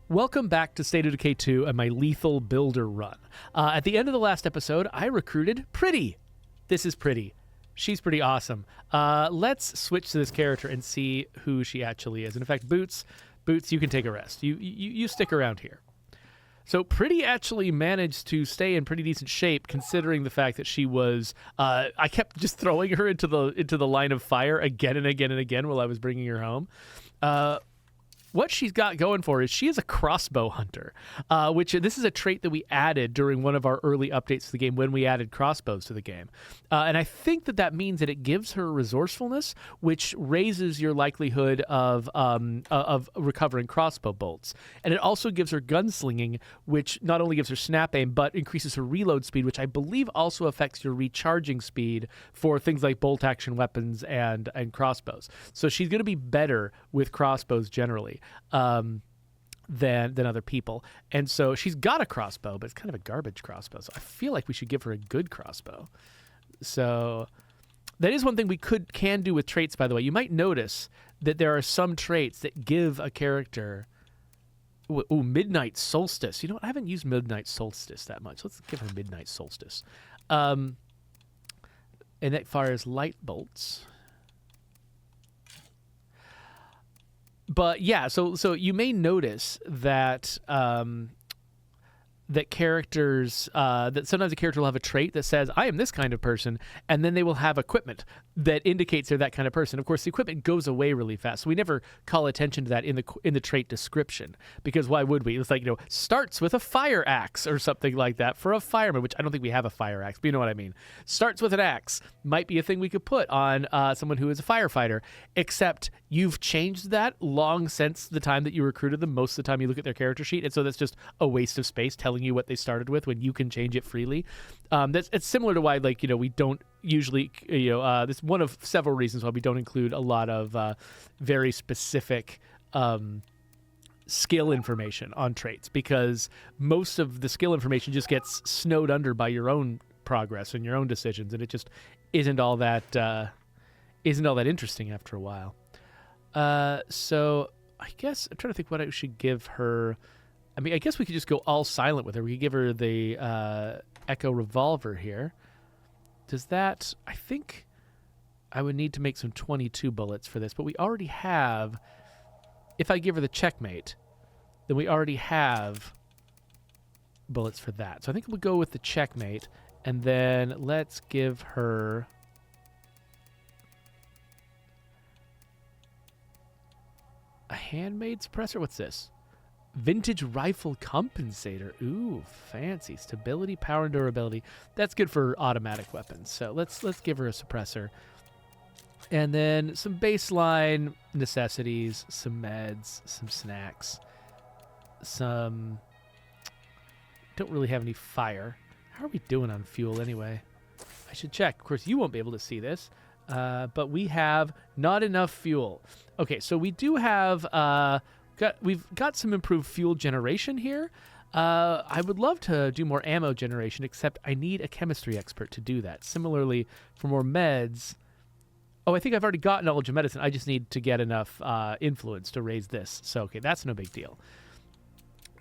Welcome back to State of Decay 2 and my lethal builder run. At the end of the last episode, I recruited Pretty. This is Pretty. She's pretty awesome. Let's switch to this character and see who she actually is. And in fact, Boots, you can take a rest. You stick around here. So Pretty actually managed to stay in pretty decent shape, considering the fact that she was. I kept just throwing her into the line of fire again and again and again while I was bringing her home. What she's got going for is she is a crossbow hunter, which this is a trait that we added during one of our early updates to the game when we added crossbows to the game. And I think that means that it gives her resourcefulness, which raises your likelihood of recovering crossbow bolts. And it also gives her gunslinging, which not only gives her snap aim, but increases her reload speed, which I believe also affects your recharging speed for things like bolt action weapons and crossbows. So she's going to be better with crossbows generally. Than other people. And so she's got a crossbow, but it's kind of a garbage crossbow. So I feel like we should give her a good crossbow. So that is one thing we can do with traits, by the way. You might notice that there are some traits that give a character... Ooh, Midnight Solstice. You know what? I haven't used Midnight Solstice that much. Let's give her Midnight Solstice. And that fires light bolts. But yeah, so you may notice that that characters that sometimes a character will have a trait that says I am this kind of person, and then they will have equipment that indicates they're that kind of person. Of course, the equipment goes away really fast, so we never call attention to that in the trait description, because why would we? It's like, starts with a fire axe or something like that for a fireman, which I don't think we have a fire axe, but you know what I mean. Starts with an axe might be a thing we could put on someone who is a firefighter, except you've changed that long since the time that you recruited them. Most of the time you look at their character sheet, and so that's just a waste of space telling you what they started with when you can change it freely. It's similar to why, we don't usually, this is one of several reasons why we don't include a lot of very specific skill information on traits, because most of the skill information just gets snowed under by your own progress and your own decisions, and it just isn't all that interesting after a while. So I guess I'm trying to think what I should give her. I mean, I guess we could just go all silent with her. We could give her the Echo Revolver here. Does that... I think I would need to make some 22 bullets for this, but we already have... If I give her the Checkmate, then we already have bullets for that. So I think we'll go with the Checkmate, and then let's give her... a handmade suppressor? What's this? Vintage rifle compensator. Ooh, fancy. Stability, power, and durability. That's good for automatic weapons. So let's give her a suppressor. And then some baseline necessities, some meds, some snacks, some... Don't really have any fire. How are we doing on fuel anyway? I should check. Of course, you won't be able to see this. But we have not enough fuel. Okay, so we do have... We've got some improved fuel generation here. I would love to do more ammo generation, except I need a chemistry expert to do that. Similarly, for more meds... Oh, I think I've already got knowledge of medicine. I just need to get enough influence to raise this. So, okay, that's no big deal.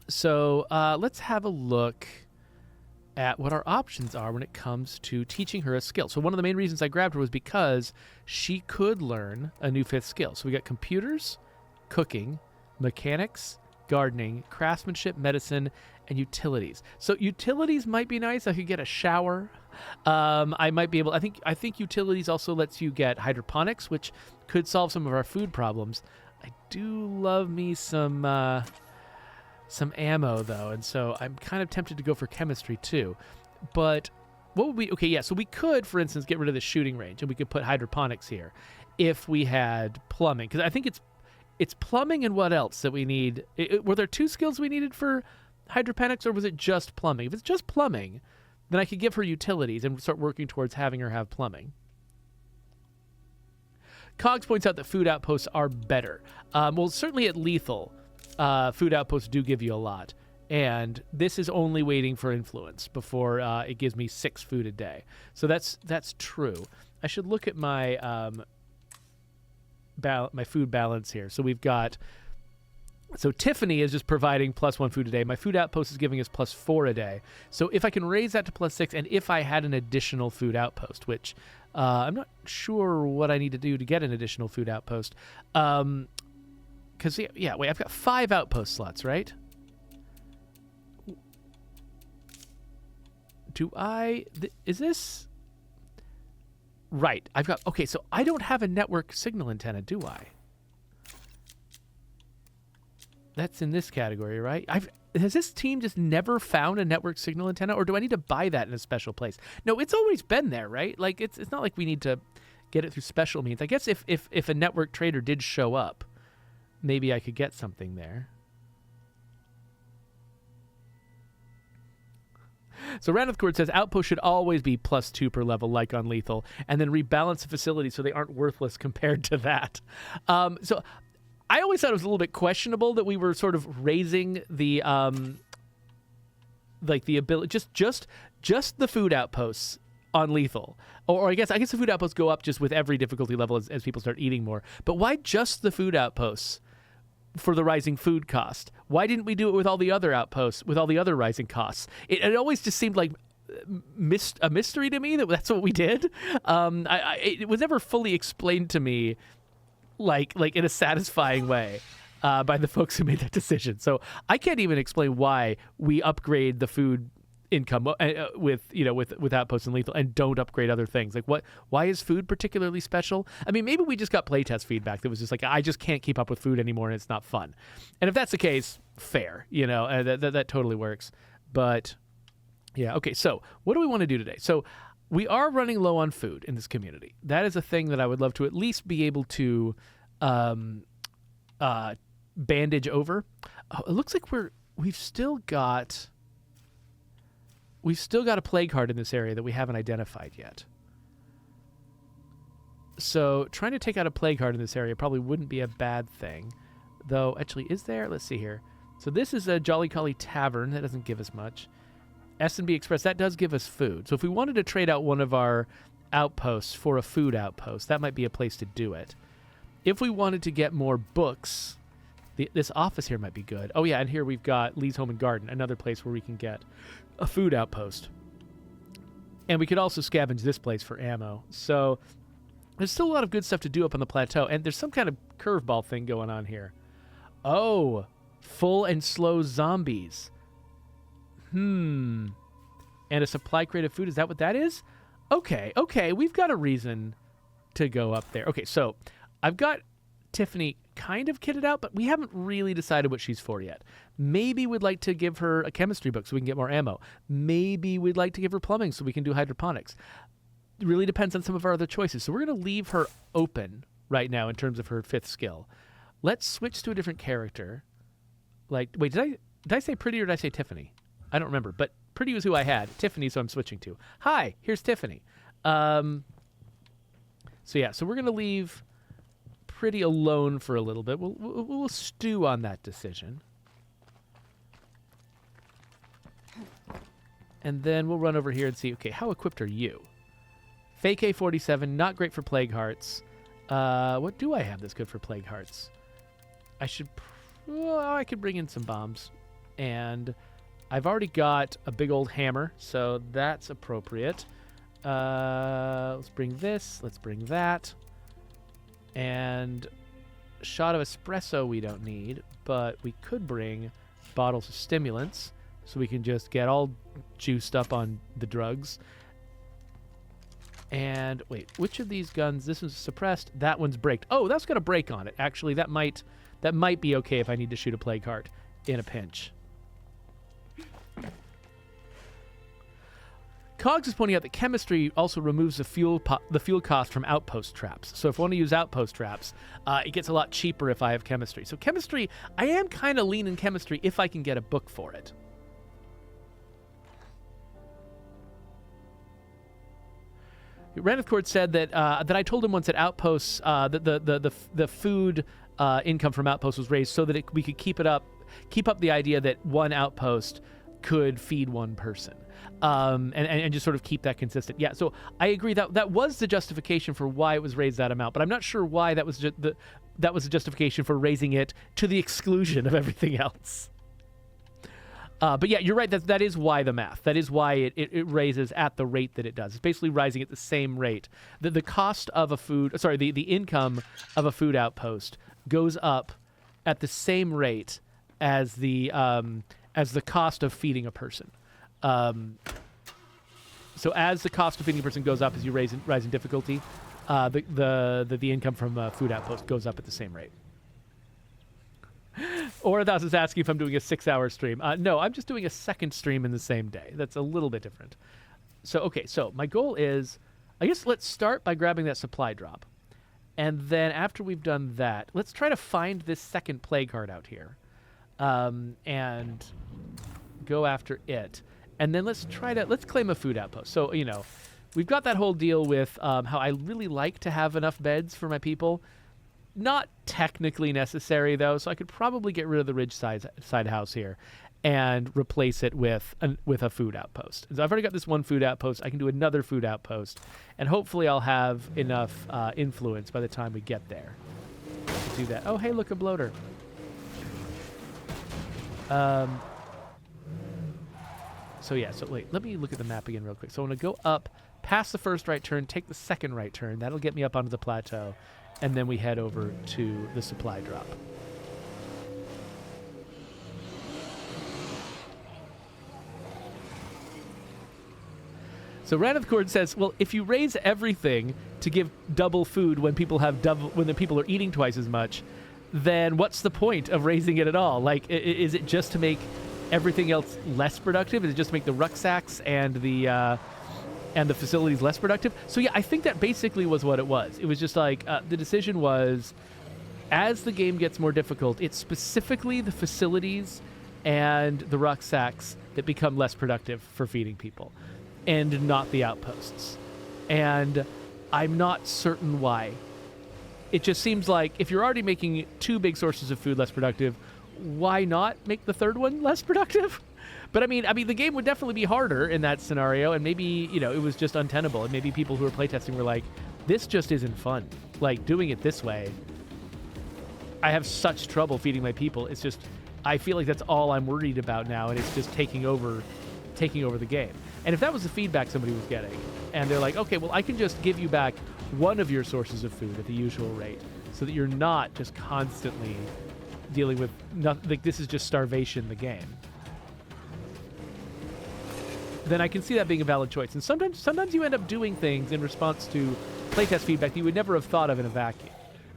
So, let's have a look at what our options are when it comes to teaching her a skill. So one of the main reasons I grabbed her was because she could learn a new 5th skill. So we got computers, cooking, mechanics, gardening, craftsmanship, medicine, and utilities. So utilities might be nice. I could get a shower. I might be able... I think utilities also lets you get hydroponics, which could solve some of our food problems. I do love me some ammo, though, and so I'm kind of tempted to go for chemistry, too. But what would we... Okay, yeah, so we could, for instance, get rid of the shooting range, and we could put hydroponics here if we had plumbing, because I think it's plumbing and what else that we need. Were there 2 skills we needed for hydroponics, or was it just plumbing? If it's just plumbing, then I could give her utilities and start working towards having her have plumbing. Cogs points out that food outposts are better. Well, certainly at lethal, food outposts do give you a lot. And this is only waiting for influence before it gives me 6 food a day. So that's true. I should look at my my food balance here. So we've got So Tiffany is just providing +1 food a day. My food outpost is giving us +4 a day. So if I can raise that to +6, and if I had an additional food outpost, which I'm not sure what I need to do to get an additional food outpost. Because, wait, I've got 5 outpost slots, right? Is this... Right, I've got... Okay, so I don't have a network signal antenna, do I? That's in this category, right? Has this team just never found a network signal antenna, or do I need to buy that in a special place? No, it's always been there, right? Like, it's not like we need to get it through special means. I guess if a network trader did show up, maybe I could get something there. So Ranith Cord says, outpost should always be +2 per level, like on Lethal, and then rebalance the facility so they aren't worthless compared to that. So I always thought it was a little bit questionable that we were sort of raising the like the ability, just the food outposts on Lethal, or I guess the food outposts go up just with every difficulty level as people start eating more. But why just the food outposts for the rising food cost? Why didn't we do it with all the other outposts with all the other rising costs? It always just seemed like a mystery to me that's what we did. It was never fully explained to me like in a satisfying way by the folks who made that decision. So I can't even explain why we upgrade the food income with outposts and Lethal and don't upgrade other things. Like why is food particularly special? I mean, maybe we just got playtest feedback that was just like, I just can't keep up with food anymore and it's not fun. And if that's the case, fair, that totally works. But yeah, okay, so what do we want to do today? So we are running low on food in this community. That is a thing that I would love to at least be able to bandage over. Oh, it looks like we've still got a plague heart in this area that we haven't identified yet. So trying to take out a plague heart in this area probably wouldn't be a bad thing. Though, actually, is there? Let's see here. So this is a Jolly Collie Tavern. That doesn't give us much. S&B Express, that does give us food. So if we wanted to trade out one of our outposts for a food outpost, that might be a place to do it. If we wanted to get more books, this office here might be good. Oh, yeah, and here we've got Lee's Home and Garden, another place where we can get a food outpost. And we could also scavenge this place for ammo. So there's still a lot of good stuff to do up on the plateau, and there's some kind of curveball thing going on here. Oh, full and slow zombies. And a supply crate of food, is that what that is? Okay, we've got a reason to go up there. Okay, so I've got Tiffany kind of kitted out, but we haven't really decided what she's for yet. Maybe we'd like to give her a chemistry book so we can get more ammo. Maybe we'd like to give her plumbing so we can do hydroponics. It really depends on some of our other choices. So we're going to leave her open right now in terms of her 5th skill. Let's switch to a different character. Like, wait, did I say Pretty or did I say Tiffany? I don't remember, but Pretty was who I had. Tiffany, so I'm switching to. Hi, here's Tiffany. So we're going to leave Pretty alone for a little bit. We'll stew on that decision. And then we'll run over here and see, okay, how equipped are you? Fake A47, not great for Plague Hearts. What do I have that's good for Plague Hearts? I could bring in some bombs. And I've already got a big old hammer, so that's appropriate. Let's bring this. Let's bring that. And a shot of espresso we don't need, but we could bring bottles of stimulants so we can just get all juiced up on the drugs. And wait, which of these guns? This is suppressed. That one's braked. Oh, that's got a brake on it. Actually, that might be okay if I need to shoot a plague heart in a pinch. Cogs is pointing out that chemistry also removes the fuel cost from outpost traps. So if I want to use outpost traps, it gets a lot cheaper if I have chemistry. So chemistry, I am kind of lean in chemistry if I can get a book for it. Ranith Cord said that I told him once at outposts that the food income from outposts was raised so that we could keep up the idea that one outpost could feed one person. and just sort of keep that consistent. Yeah, so I agree that was the justification for why it was raised that amount, but I'm not sure why that was the justification for raising it to the exclusion of everything else. But yeah, you're right. That is why the math. That is why it raises at the rate that it does. It's basically rising at the same rate. The cost of a food, sorry, the income of a food outpost goes up at the same rate as the cost of feeding a person. So as the cost of feeding a person goes up, as you rise in difficulty, the income from a food outpost goes up at the same rate. Or Orthouse is asking if I'm doing a 6-hour stream. No, I'm just doing a second stream in the same day. That's a little bit different. So, okay, so my goal is, I guess let's start by grabbing that supply drop. And then after we've done that, let's try to find this second plague heart out here. And go after it. And then let's claim a food outpost. So, we've got that whole deal with how I really like to have enough beds for my people. Not technically necessary, though, so I could probably get rid of the ridge side house here and replace it with a food outpost. So I've already got this one food outpost. I can do another food outpost, and hopefully I'll have enough influence by the time we get there to do that. Oh, hey, look, a bloater. So wait, let me look at the map again real quick. So I'm going to go up past the first right turn, take the second right turn. That'll get me up onto the plateau. And then we head over to the supply drop. So Ranith Cord says, well, if you raise everything to give double food when the people are eating twice as much, then what's the point of raising it at all? Like, is it just to make everything else less productive? Is it just to make the rucksacks and the facilities less productive? So yeah, I think that basically was what it was. It was just like, the decision was, as the game gets more difficult, it's specifically the facilities and the rucksacks that become less productive for feeding people, and not the outposts. And I'm not certain why. It just seems like if you're already making two big sources of food less productive, why not make the third one less productive? But I mean, the game would definitely be harder in that scenario, and maybe, it was just untenable, and maybe people who were playtesting were like, this just isn't fun. Like, doing it this way, I have such trouble feeding my people. It's just, I feel like that's all I'm worried about now, and it's just taking over the game. And if that was the feedback somebody was getting, and they're like, okay, well, I can just give you back one of your sources of food at the usual rate, so that you're not just constantly dealing with nothing, like this is just starvation, the game, then I can see that being a valid choice. And sometimes you end up doing things in response to playtest feedback that you would never have thought of in a vacuum.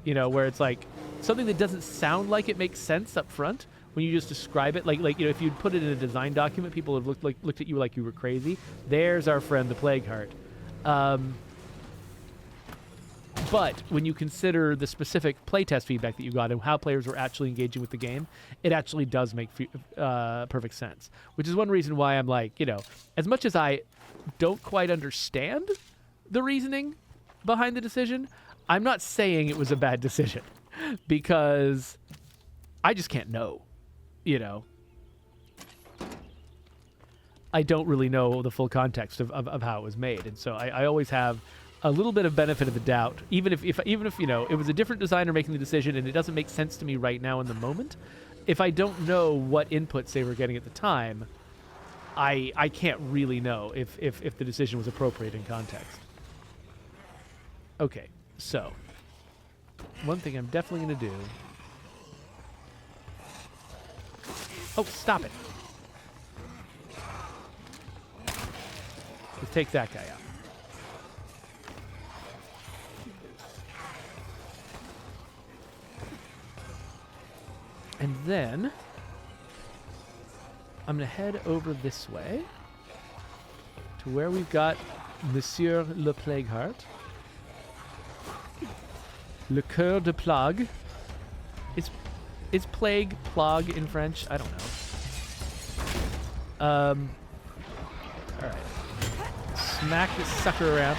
Where it's like something that doesn't sound like it makes sense up front when you just describe it. Like if you'd put it in a design document, people would have looked at you like you were crazy. There's our friend the Plague Heart. But when you consider the specific playtest feedback that you got and how players were actually engaging with the game, it actually does make perfect sense. Which is one reason why I'm like, as much as I don't quite understand the reasoning behind the decision, I'm not saying it was a bad decision because I just can't know, I don't really know the full context of how it was made. And so I always have a little bit of benefit of the doubt, even if it was a different designer making the decision and it doesn't make sense to me right now in the moment. If I don't know what inputs they were getting at the time, I can't really know if the decision was appropriate in context. Okay, so one thing I'm definitely going to do. Oh, stop it! Let's take that guy out. And then I'm going to head over this way to where we've got Monsieur le Plague Heart. Le Coeur de Plague. Is plague plague in French? I don't know. Alright. Smack this sucker around.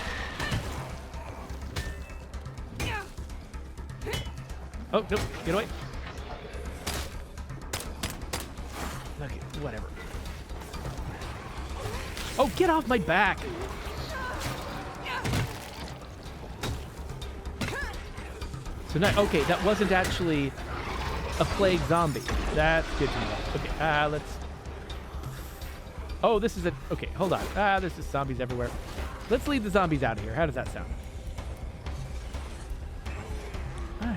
Oh, nope. Get away. Okay, whatever. Oh, get off my back! So now, okay, that wasn't actually a plague zombie. That's good to know. Okay, let's... Oh, this is a... Okay, hold on. There's just zombies everywhere. Let's leave the zombies out of here. How does that sound?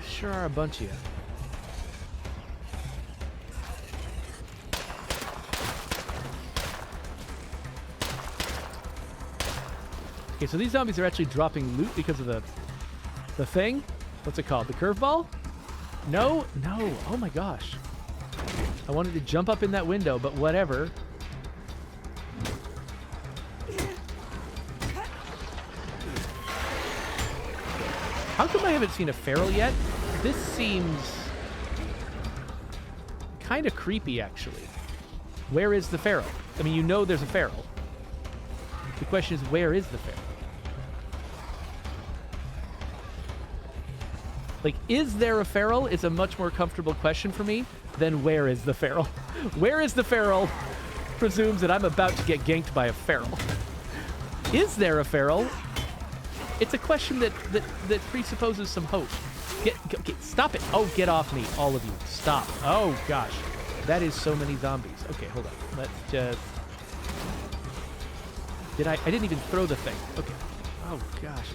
Sure are a bunch of you. Okay, so these zombies are actually dropping loot because of the thing. What's it called? The curveball? No, no. Oh my gosh. I wanted to jump up in that window, but whatever. How come I haven't seen a feral yet? This seems kind of creepy, actually. Where is the feral? I mean, you know there's a feral. The question is, where is the feral? Like, is there a feral is a much more comfortable question for me than where is the feral. Where is the feral presumes that I'm about to get ganked by a feral. Is there a feral? It's a question that presupposes some hope. Stop it. Oh, get off me, all of you. Stop. Oh, gosh. That is so many zombies. Okay, hold on. Let's just... I didn't even throw the thing. Okay. Oh, gosh.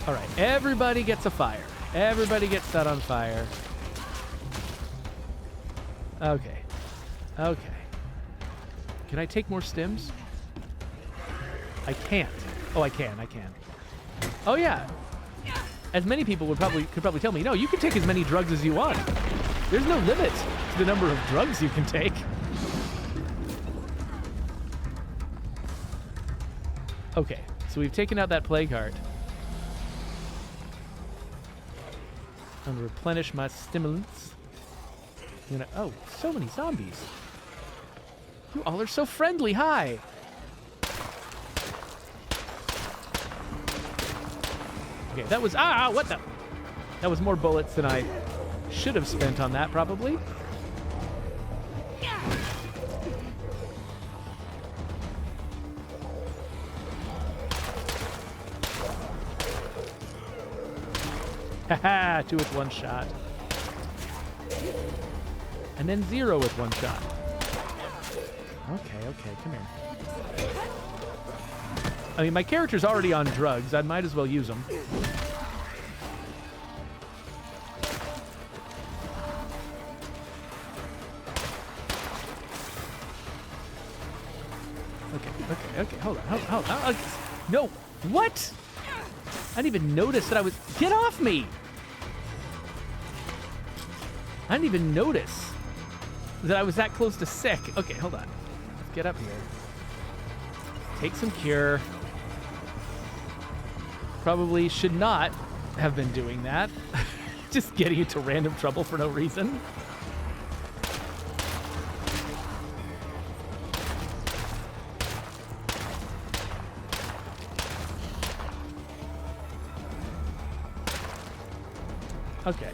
All right, everybody gets a fire. Everybody gets set on fire. Okay. Okay. Can I take more stims? I can't. Oh, I can. Oh, yeah. As many people could probably tell me, no, you can take as many drugs as you want. There's no limit to the number of drugs you can take. Okay, so we've taken out that plague heart. I'm gonna replenish my stimulants. Oh, so many zombies. You all are so friendly. Hi. Okay, that was... what the... That was more bullets than I should have spent on that, probably. Haha, 2 with 1 shot. And then 0 with 1 shot. Okay, come here. I mean, my character's already on drugs. I might as well use them. Okay, hold on. No, what? I didn't even notice that I was... Get off me! I didn't even notice that I was that close to sick. Okay, hold on. Let's get up here. Take some cure. Probably should not have been doing that. Just getting into random trouble for no reason. Okay.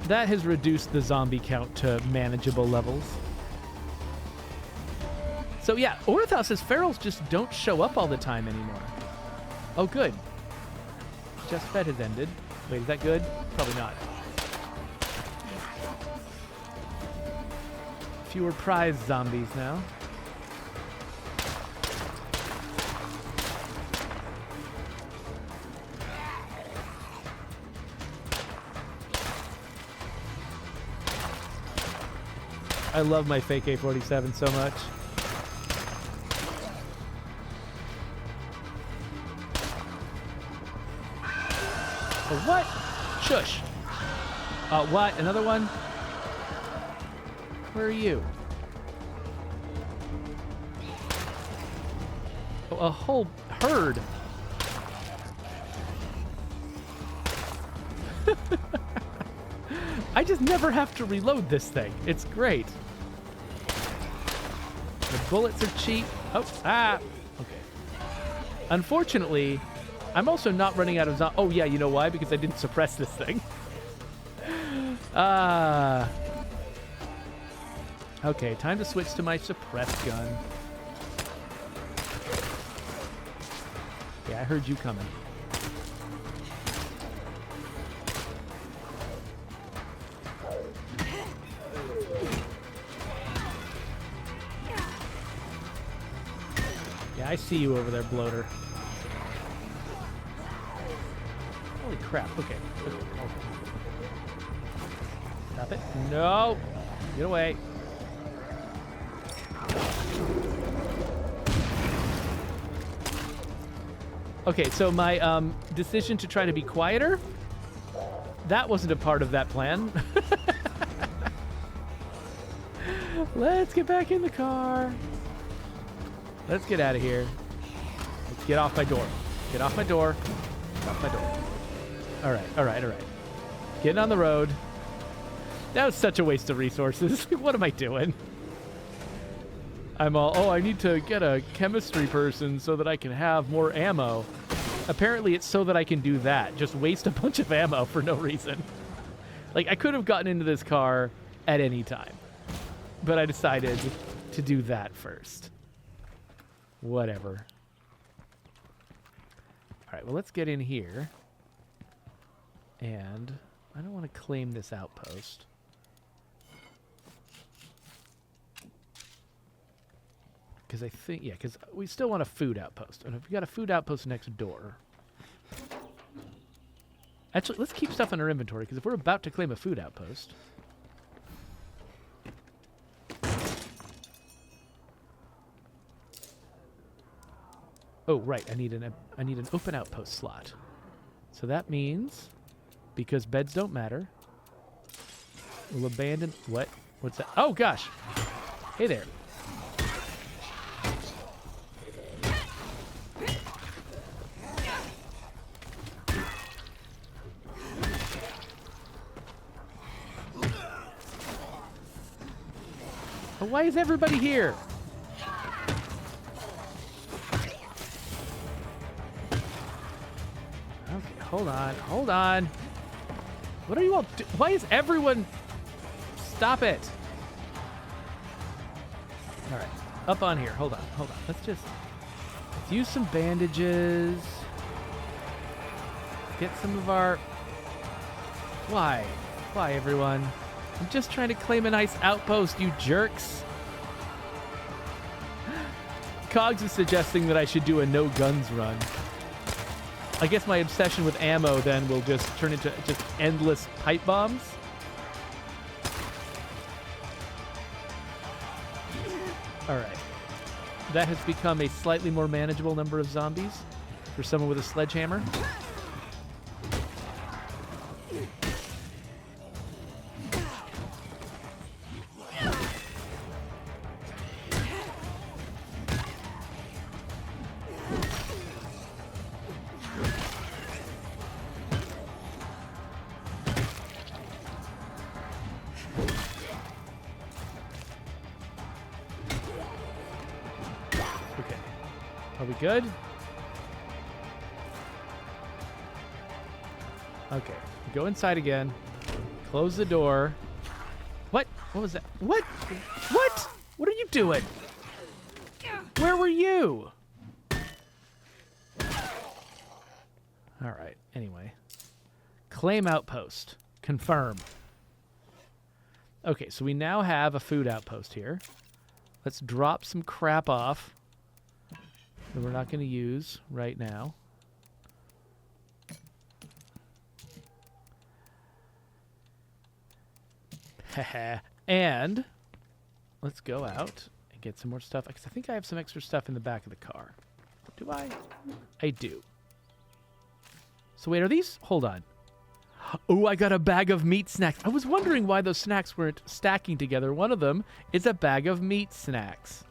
That has reduced the zombie count to manageable levels. So yeah, Orthos says ferals just don't show up all the time anymore. Oh, good. Just Fed has ended. Wait, is that good? Probably not. Fewer prize zombies now. I love my fake A47 so much. Oh, what? Shush. What? Another one? Where are you? Oh, a whole herd. I just never have to reload this thing. It's great. The bullets are cheap. Oh, okay. Unfortunately, I'm also not running out of Oh, yeah, you know why? Because I didn't suppress this thing. Okay, time to switch to my suppressed gun. Yeah, I heard you coming. Yeah, I see you over there, bloater. Holy crap. Okay. Stop it. No! Get away. Okay, so my decision to try to be quieter, that wasn't a part of that plan. Let's get back in the car. Let's get out of here. Let's get off my door. Get off my door. Get off my door. All right, all right, all right. Getting on the road. That was such a waste of resources. What am I doing? I'm all, oh, I need to get a chemistry person so that I can have more ammo. Apparently it's so that I can do that. Just waste a bunch of ammo for no reason. Like, I could have gotten into this car at any time. But I decided to do that first. Whatever. All right, well, let's get in here. And I don't want to claim this outpost. Because I think, yeah, because we still want a food outpost. And if we got a food outpost next door. Actually, let's keep stuff in our inventory, because if we're about to claim a food outpost. Oh, right, I need an open outpost slot. So that means, because beds don't matter, we'll abandon, what? What's that? Oh, gosh. Hey there. Why is everybody here? Okay, hold on, hold on. What are you all do? Why is everyone? Stop it. All right, up on here. Hold on, hold on. Let's use some bandages. Get some of our. Why everyone? I'm just trying to claim a nice outpost, you jerks. Cogs is suggesting that I should do a no guns run. I guess my obsession with ammo then will just turn into just endless pipe bombs. All right. That has become a slightly more manageable number of zombies for someone with a sledgehammer. Are we good? Okay. Go inside again. Close the door. What? What was that? What? What? What are you doing? Where were you? All right. Anyway. Claim outpost. Confirm. Okay, so we now have a food outpost here. Let's drop some crap off that we're not going to use right now. And let's go out and get some more stuff, because I think I have some extra stuff in the back of the car. Do I? I do. So wait, are these? Hold on. Oh, I got a bag of meat snacks. I was wondering why those snacks weren't stacking together. One of them is a bag of meat snacks.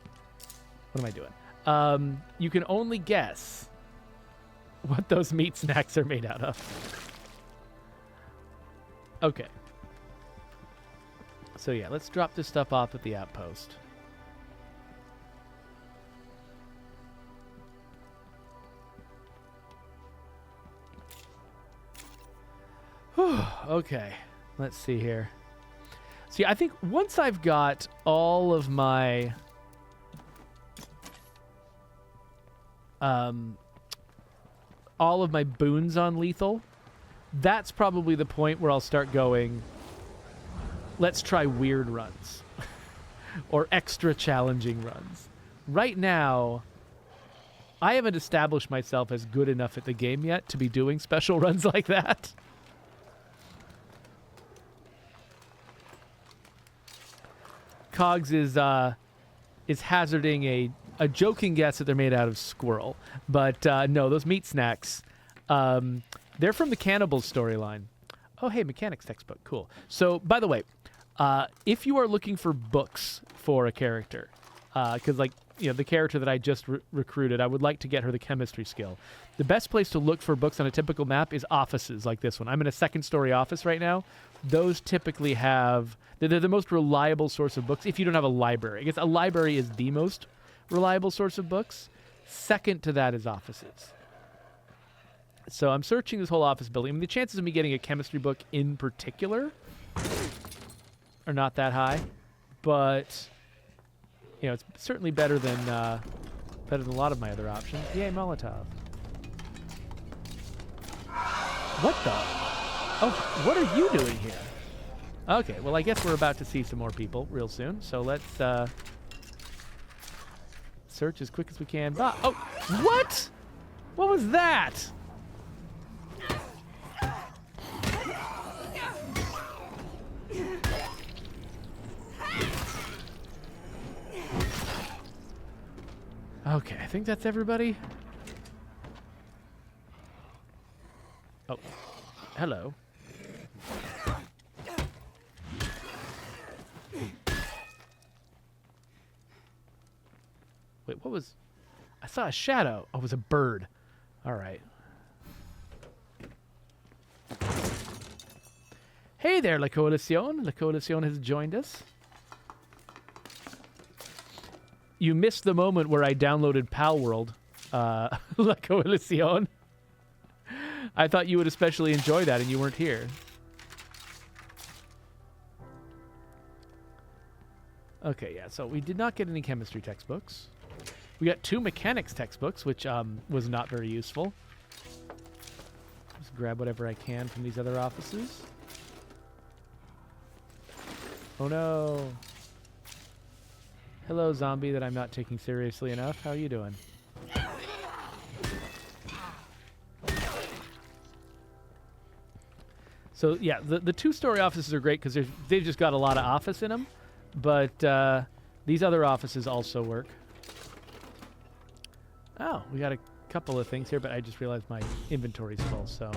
What am I doing? You can only guess what those meat snacks are made out of. Okay. So yeah, let's drop this stuff off at the outpost. Whew, okay. Let's see here. See, I think once I've got all of my boons on lethal, that's probably the point where I'll start going, let's try weird runs or extra challenging runs. Right now, I haven't established myself as good enough at the game yet to be doing special runs like that. Cogs is hazarding a joking guess that they're made out of squirrel. But no, those meat snacks, they're from the Cannibals storyline. Oh, hey, mechanics textbook. Cool. So, by the way, if you are looking for books for a character, because, like, you know, the character that I just recruited, I would like to get her the chemistry skill. The best place to look for books on a typical map is offices like this one. I'm in a second-story office right now. Those typically have... They're the most reliable source of books if you don't have a library. I guess a library is the most reliable source of books. Second to that is offices. So I'm searching this whole office building. I mean, the chances of me getting a chemistry book in particular are not that high, but you know, it's certainly better than a lot of my other options. Yay, Molotov! What the? Oh, what are you doing here? Okay, well, I guess we're about to see some more people real soon, so let's search as quick as we can. Oh, what? What was that? Okay, I think that's everybody. Oh, hello. Wait, what was... I saw a shadow. Oh, it was a bird. All right. Hey there, La Coalición. La Coalición has joined us. You missed the moment where I downloaded Pal World, La Coalición. I thought you would especially enjoy that, and you weren't here. Okay, yeah, so we did not get any chemistry textbooks. We got 2 mechanics textbooks, which was not very useful. Just grab whatever I can from these other offices. Oh no. Hello, zombie that I'm not taking seriously enough. How are you doing? So yeah, the 2-story offices are great because they've just got a lot of office in them, but these other offices also work. Oh, we got a couple of things here, but I just realized my inventory's full, so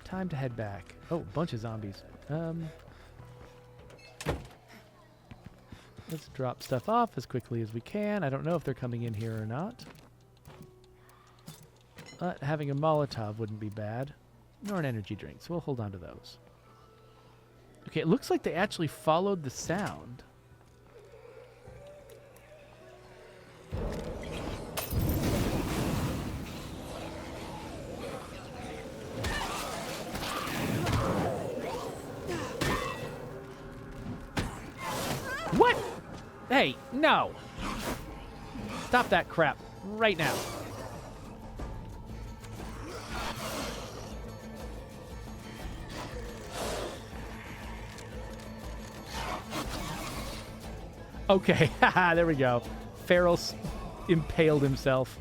time to head back. Oh, bunch of zombies. Let's drop stuff off as quickly as we can. I don't know if they're coming in here or not. But having a Molotov wouldn't be bad. Nor an energy drink, so we'll hold on to those. Okay, it looks like they actually followed the sound. What? Hey, no! Stop that crap right now. Okay, haha, there we go. Farrell impaled himself.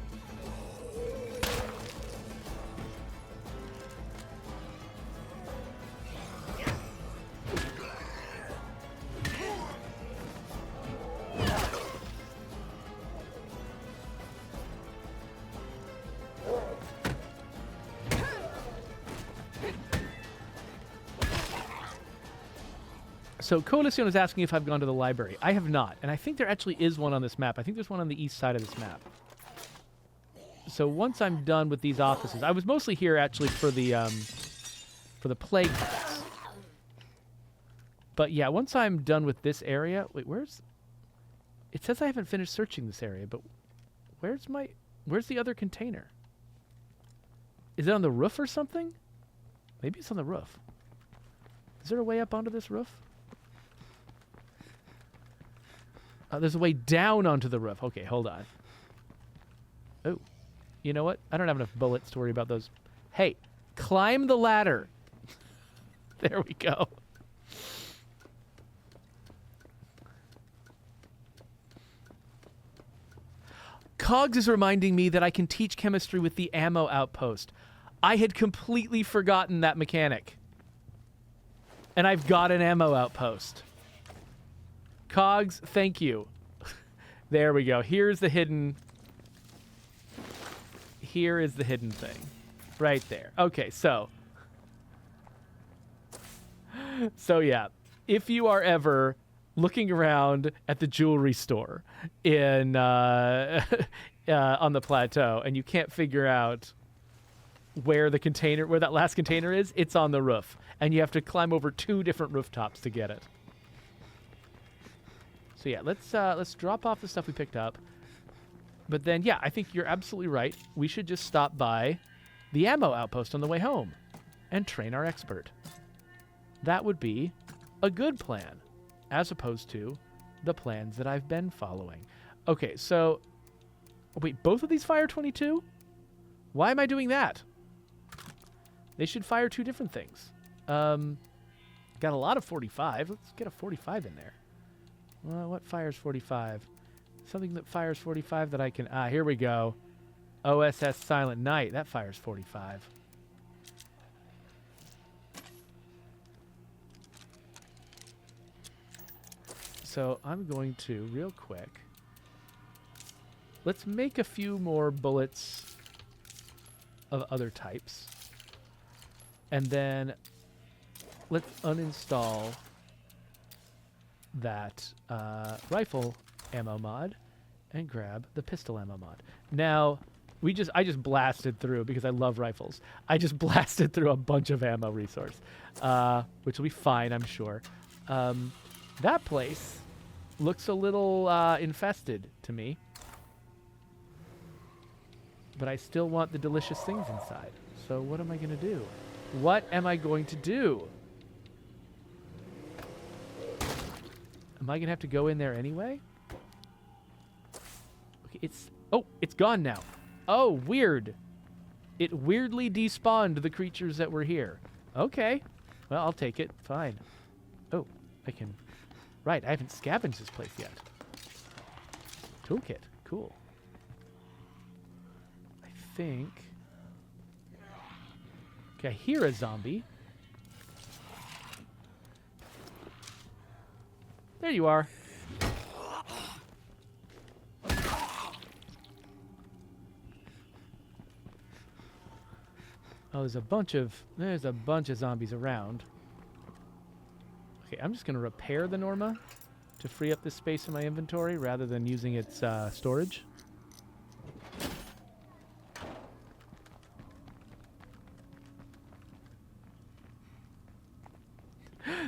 So Coalición is asking if I've gone to the library. I have not, and I think there actually is one on this map. I think there's one on the east side of this map. So once I'm done with these offices, I was mostly here actually for the plague box. But yeah, once I'm done with this area, wait, where's? It says I haven't finished searching this area, but where's the other container? Is it on the roof or something? Maybe it's on the roof. Is there a way up onto this roof? There's a way down onto the roof. Okay, hold on. Oh, you know what? I don't have enough bullets to worry about those. Hey, climb the ladder. There we go. Cogs is reminding me that I can teach chemistry with the ammo outpost. I had completely forgotten that mechanic. And I've got an ammo outpost. Cogs, thank you. There we go. Here's the hidden... Here is the hidden thing. Right there. Okay, so... So, yeah. If you are ever looking around at the jewelry store in on the plateau and you can't figure out where that last container is, it's on the roof. And you have to climb over 2 different rooftops to get it. So yeah, let's drop off the stuff we picked up. But then, yeah, I think you're absolutely right. We should just stop by the ammo outpost on the way home and train our expert. That would be a good plan, as opposed to the plans that I've been following. Okay, so... Wait, both of these fire 22? Why am I doing that? They should fire 2 different things. Got a lot of 45. Let's get a 45 in there. Well, what fires 45? Something that fires 45 that I can... here we go. OSS Silent Night. That fires 45. So I'm going to, real quick... Let's make a few more bullets of other types. And then let's uninstall that rifle ammo mod and grab the pistol ammo mod. Now, I just blasted through, because I love rifles. I just blasted through a bunch of ammo resource, which will be fine, I'm sure. That place looks a little infested to me. But I still want the delicious things inside. So what am I going to do? What am I going to do? Am I going to have to go in there anyway? Okay, it's gone now. Oh, weird. It weirdly despawned the creatures that were here. Okay. Well, I'll take it. Fine. Oh, I can... Right, I haven't scavenged this place yet. Toolkit. Cool. I think... Okay, I hear a zombie. There you are. Oh, there's a bunch of zombies around. Okay, I'm just going to repair the Norma to free up this space in my inventory rather than using its storage.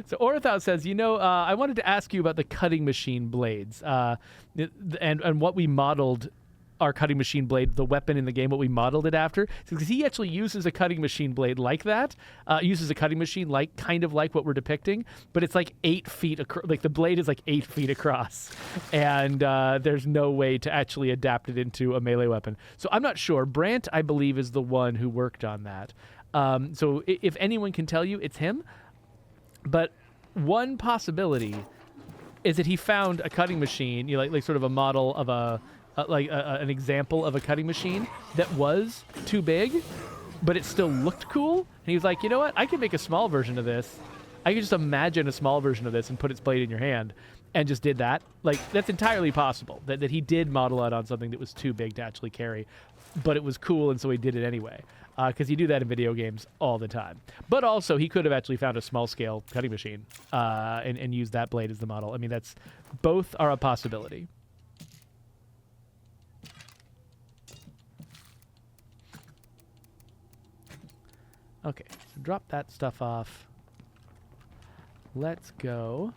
So Orithau says, I wanted to ask you about the cutting machine blades and what we modeled our cutting machine blade, the weapon in the game, what we modeled it after. Because he actually uses a cutting machine blade like that, uses a cutting machine kind of like what we're depicting, but it's like 8 feet across. Like the blade is like 8 feet across, and there's no way to actually adapt it into a melee weapon. So I'm not sure. Brant, I believe, is the one who worked on that. So if anyone can tell you, it's him. But one possibility is that he found a cutting machine, like sort of a model of an example of a cutting machine that was too big, but it still looked cool. And he was like, you know what? I can make a small version of this. I can just imagine a small version of this and put its blade in your hand, and just did that. Like, that's entirely possible, that he did model it on something that was too big to actually carry, but it was cool, and so he did it anyway. Because you do that in video games all the time. But also, he could have actually found a small-scale cutting machine and used that blade as the model. I mean, both are a possibility. Okay, so drop that stuff off. Let's go.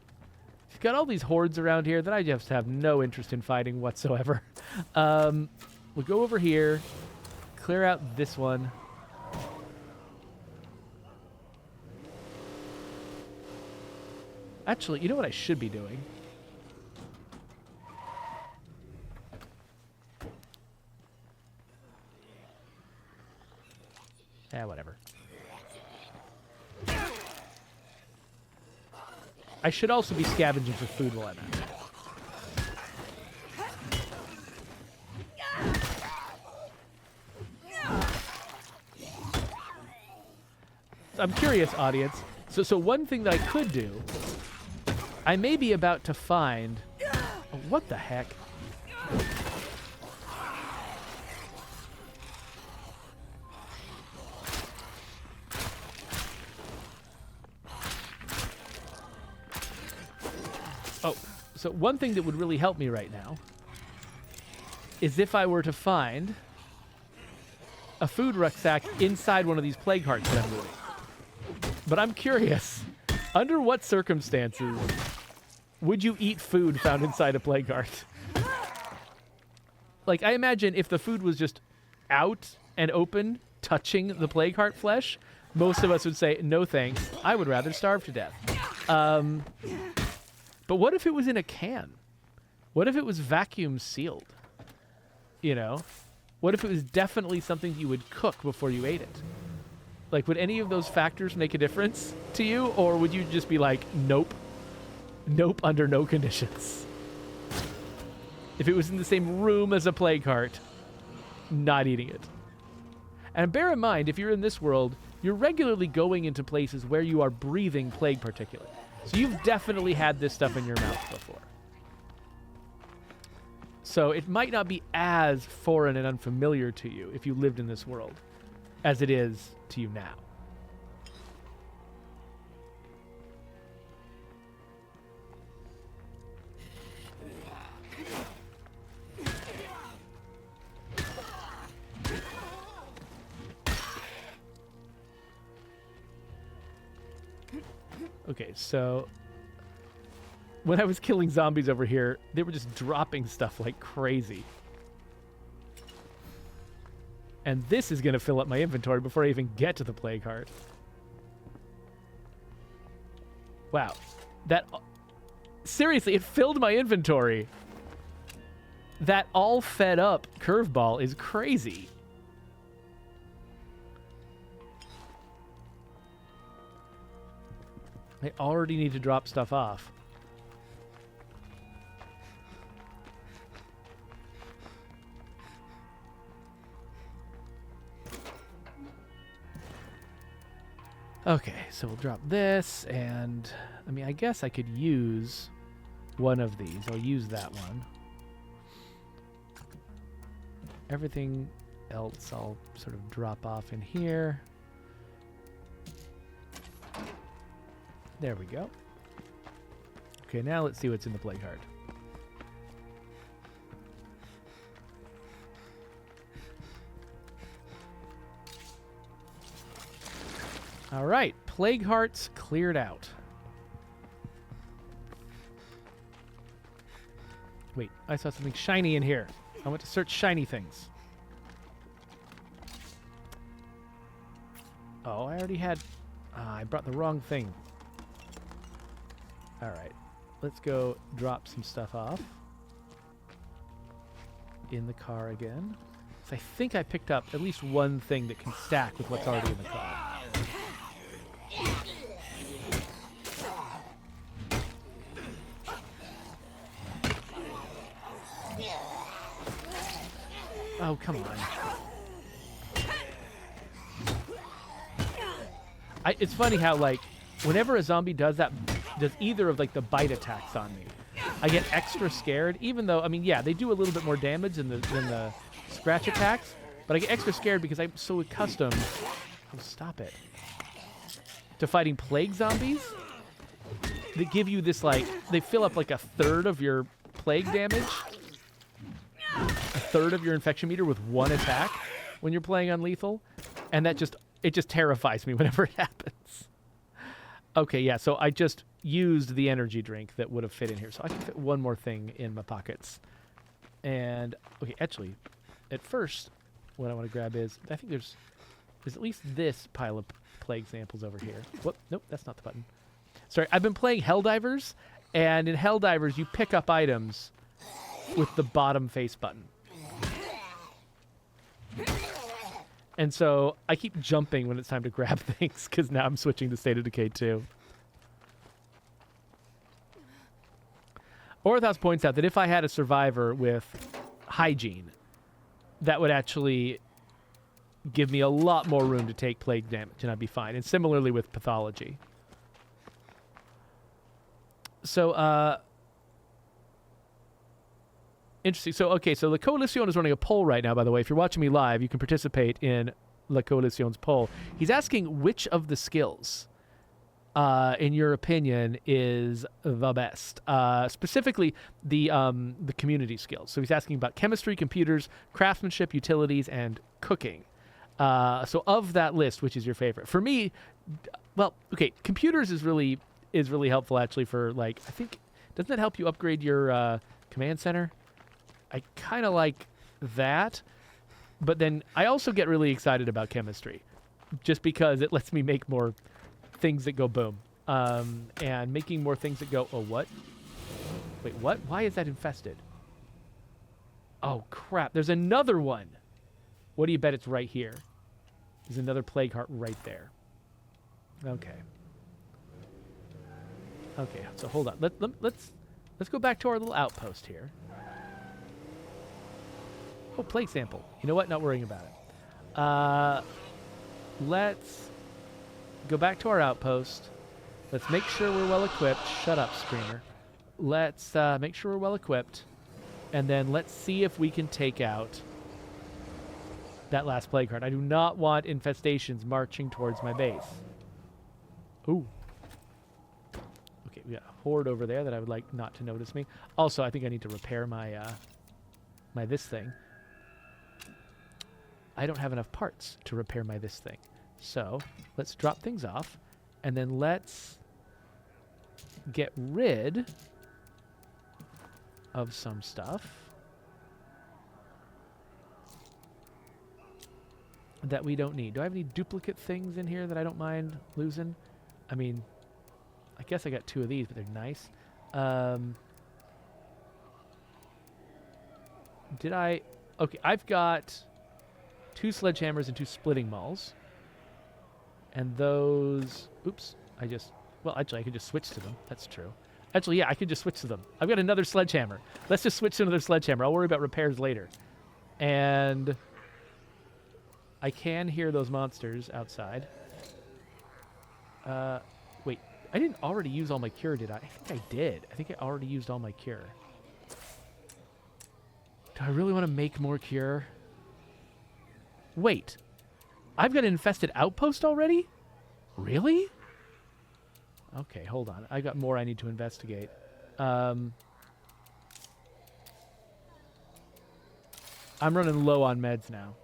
He's got all these hordes around here that I just have no interest in fighting whatsoever. We'll go over here, clear out this one. Actually, you know what I should be doing? Whatever. I should also be scavenging for food while I'm at it. I'm curious, audience. So one thing that I could do, I may be about to find... Oh, what the heck? Oh, so one thing that would really help me right now is if I were to find a food rucksack inside one of these plague hearts that I'm moving. But I'm curious, under what circumstances would you eat food found inside a plague heart? Like, I imagine if the food was just out and open, touching the plague heart flesh, most of us would say, no thanks, I would rather starve to death. But what if it was in a can? What if it was vacuum sealed? You know? What if it was definitely something you would cook before you ate it? Like, would any of those factors make a difference to you? Or would you just be like, nope. Nope, under no conditions. If it was in the same room as a plague heart, not eating it. And bear in mind, if you're in this world, you're regularly going into places where you are breathing plague particulate. So you've definitely had this stuff in your mouth before. So it might not be as foreign and unfamiliar to you if you lived in this world as it is to you now. Okay, so when I was killing zombies over here, they were just dropping stuff like crazy. And this is going to fill up my inventory before I even get to the plague heart. Wow. That... Seriously, it filled my inventory. That all fed up curveball is crazy. I already need to drop stuff off. Okay, so we'll drop this, and I mean, I guess I could use one of these. I'll use that one. Everything else I'll sort of drop off in here. There we go. Okay, now let's see what's in the plague heart. All right, plague hearts cleared out. Wait, I saw something shiny in here. I want to search shiny things. Oh, I already had... I brought the wrong thing. All right, let's go drop some stuff off in the car again. So I think I picked up at least one thing that can stack with what's already in the car. Oh, come on. It's funny how, like, whenever a zombie does either of, like, the bite attacks on me, I get extra scared, even though, I mean, yeah, they do a little bit more damage than the scratch attacks, but I get extra scared because I'm so accustomed... Oh, stop it. To fighting plague zombies that give you this, like, they fill up, like, a third of your plague damage. A third of your infection meter with one attack when you're playing on lethal, and it just terrifies me whenever it happens. Okay, yeah, so I just used the energy drink that would have fit in here, so I can fit one more thing in my pockets. And okay, actually, at first, what I want to grab is I think there's at least this pile of plague samples over here. Whoop, nope, that's not the button. Sorry, I've been playing Helldivers, and in Helldivers, you pick up items with the bottom face button. And so I keep jumping when it's time to grab things, because now I'm switching to State of Decay 2. Orthos points out that if I had a survivor with hygiene, that would actually give me a lot more room to take plague damage, and I'd be fine. And similarly with pathology. So, interesting. So, okay, so La Coalición is running a poll right now, by the way. If you're watching me live, you can participate in La Coalición's poll. He's asking which of the skills, in your opinion, is the best. Specifically, the community skills. So he's asking about chemistry, computers, craftsmanship, utilities, and cooking. So of that list, which is your favorite? For me, well, okay, computers is really helpful actually for, like, I think, doesn't that help you upgrade your command center? I kind of like that, but then I also get really excited about chemistry just because it lets me make more things that go boom. And making more things that go, oh, what? Wait, what? Why is that infested? Oh, crap. There's another one. What do you bet it's right here? There's another plague heart right there. Okay. Okay, so hold on. Let's go back to our little outpost here. Oh, plague sample. You know what? Not worrying about it. Let's go back to our outpost. Let's make sure we're well equipped. Shut up, Screamer. Let's make sure we're well equipped. And then let's see if we can take out that last plague heart. I do not want infestations marching towards my base. Ooh. Okay, we got a horde over there that I would like not to notice me. Also, I think I need to repair my my this thing. I don't have enough parts to repair my this thing. So let's drop things off, and then let's get rid of some stuff that we don't need. Do I have any duplicate things in here that I don't mind losing? I mean, I guess I got 2 of these, but they're nice. Did I? Okay, I've got 2 sledgehammers and 2 splitting mauls. And those, oops, well, actually, I could just switch to them. That's true. Actually, yeah, I could just switch to them. I've got another sledgehammer. Let's just switch to another sledgehammer. I'll worry about repairs later. And I can hear those monsters outside. Wait, I didn't already use all my cure, did I? I think I did. I think I already used all my cure. Do I really want to make more cure? Wait. I've got an infested outpost already? Really? Okay, hold on. I got more I need to investigate. I'm running low on meds now.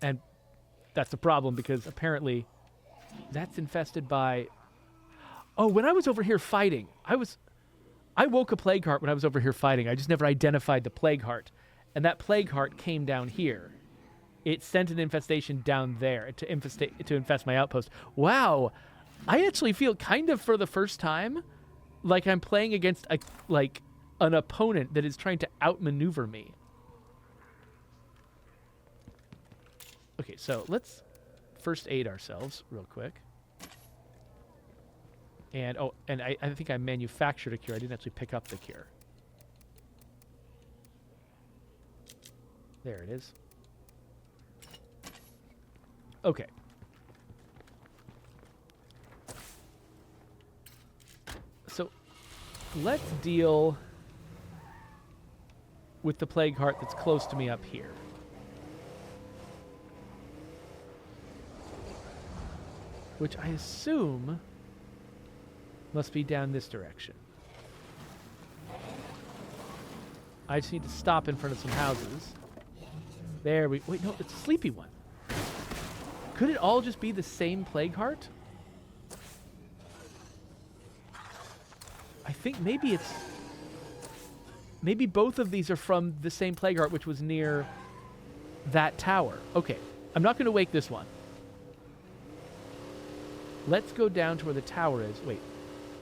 And that's a problem because apparently that's infested by... Oh, when I was over here fighting, I woke a plague heart when I was over here fighting. I just never identified the plague heart. And that plague heart came down here. It sent an infestation down there to infest my outpost. Wow. I actually feel kind of for the first time like I'm playing against an opponent that is trying to outmaneuver me. Okay, so let's first aid ourselves real quick. And I think I manufactured a cure. I didn't actually pick up the cure. There it is. Okay. So let's deal with the plague heart that's close to me up here. Which I assume must be down this direction. I just need to stop in front of some houses. There we... Wait, no, it's a sleepy one. Could it all just be the same plague heart? I think maybe it's... Maybe both of these are from the same plague heart, which was near that tower. Okay, I'm not going to wake this one. Let's go down to where the tower is. Wait,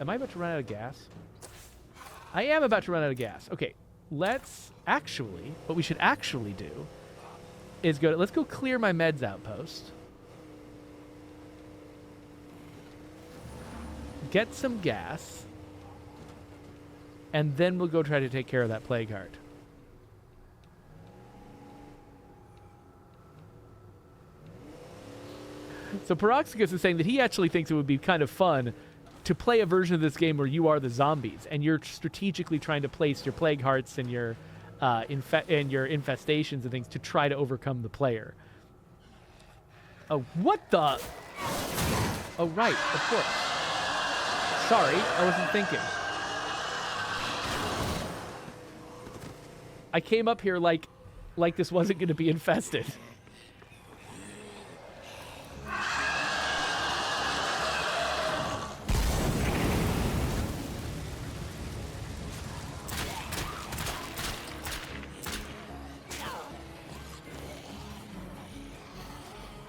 am I about to run out of gas? I am about to run out of gas. Okay, let's actually, what we should actually do is let's go clear my meds outpost. Get some gas. And then we'll go try to take care of that plague heart. So Paroxicus is saying that he actually thinks it would be kind of fun to play a version of this game where you are the zombies and you're strategically trying to place your plague hearts and your infestations and things to try to overcome the player. Oh, what the? Oh, right, of course. Sorry, I wasn't thinking. I came up here like this wasn't going to be infested.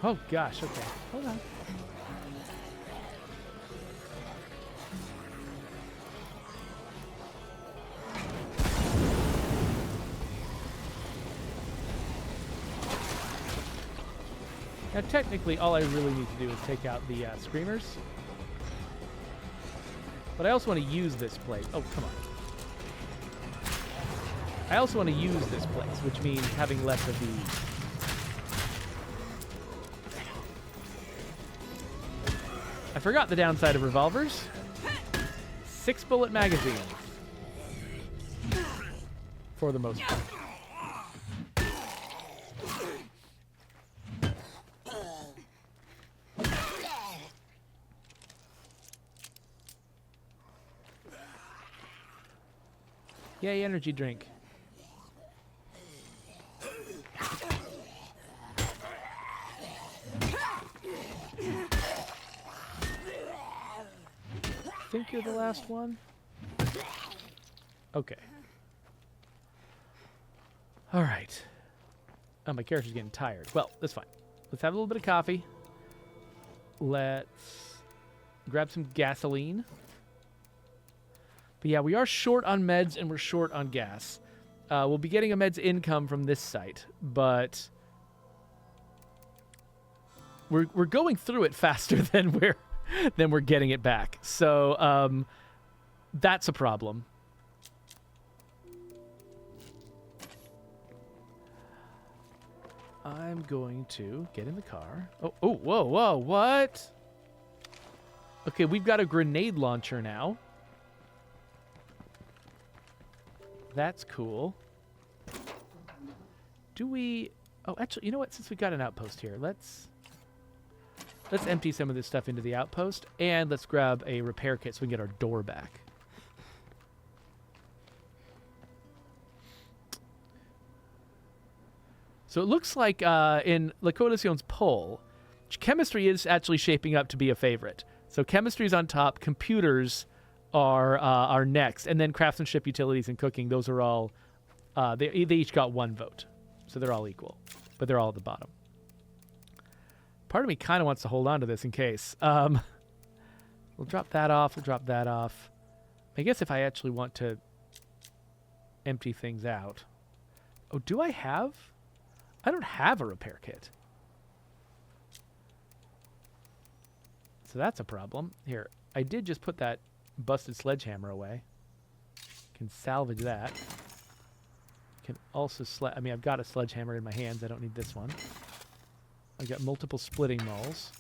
Oh gosh, okay. Hold on. Now, technically, all I really need to do is take out the screamers. But I also want to use this place. Oh, come on. I also want to use this place, which means having less of these. I forgot the downside of revolvers. 6-bullet magazines. For the most part. Yay, energy drink. Think you're the last one? Okay. All right. Oh, my character's getting tired. Well, that's fine. Let's have a little bit of coffee. Let's grab some gasoline. But yeah, we are short on meds and we're short on gas. We'll be getting a meds income from this site, but we're going through it faster than we're getting it back. So that's a problem. I'm going to get in the car. Oh, whoa, what? Okay, we've got a grenade launcher now. That's cool. Do we... Oh, actually, you know what? Since we've got an outpost here, let's empty some of this stuff into the outpost, and let's grab a repair kit so we can get our door back. So it looks like in La Coalición's poll, chemistry is actually shaping up to be a favorite. So chemistry's on top, computers are next, and then craftsmanship, utilities, and cooking. Those are all they each got 1 vote, so they're all equal, but they're all at the bottom. Part of me kind of wants to hold on to this in case. We'll drop that off. We'll drop that off. I guess if I actually want to empty things out. Oh, do I have? I don't have a repair kit. So that's a problem. Here, I did just put that busted sledgehammer away. Can salvage that. Can also I mean, I've got a sledgehammer in my hands. I don't need this one. I've got multiple splitting mauls.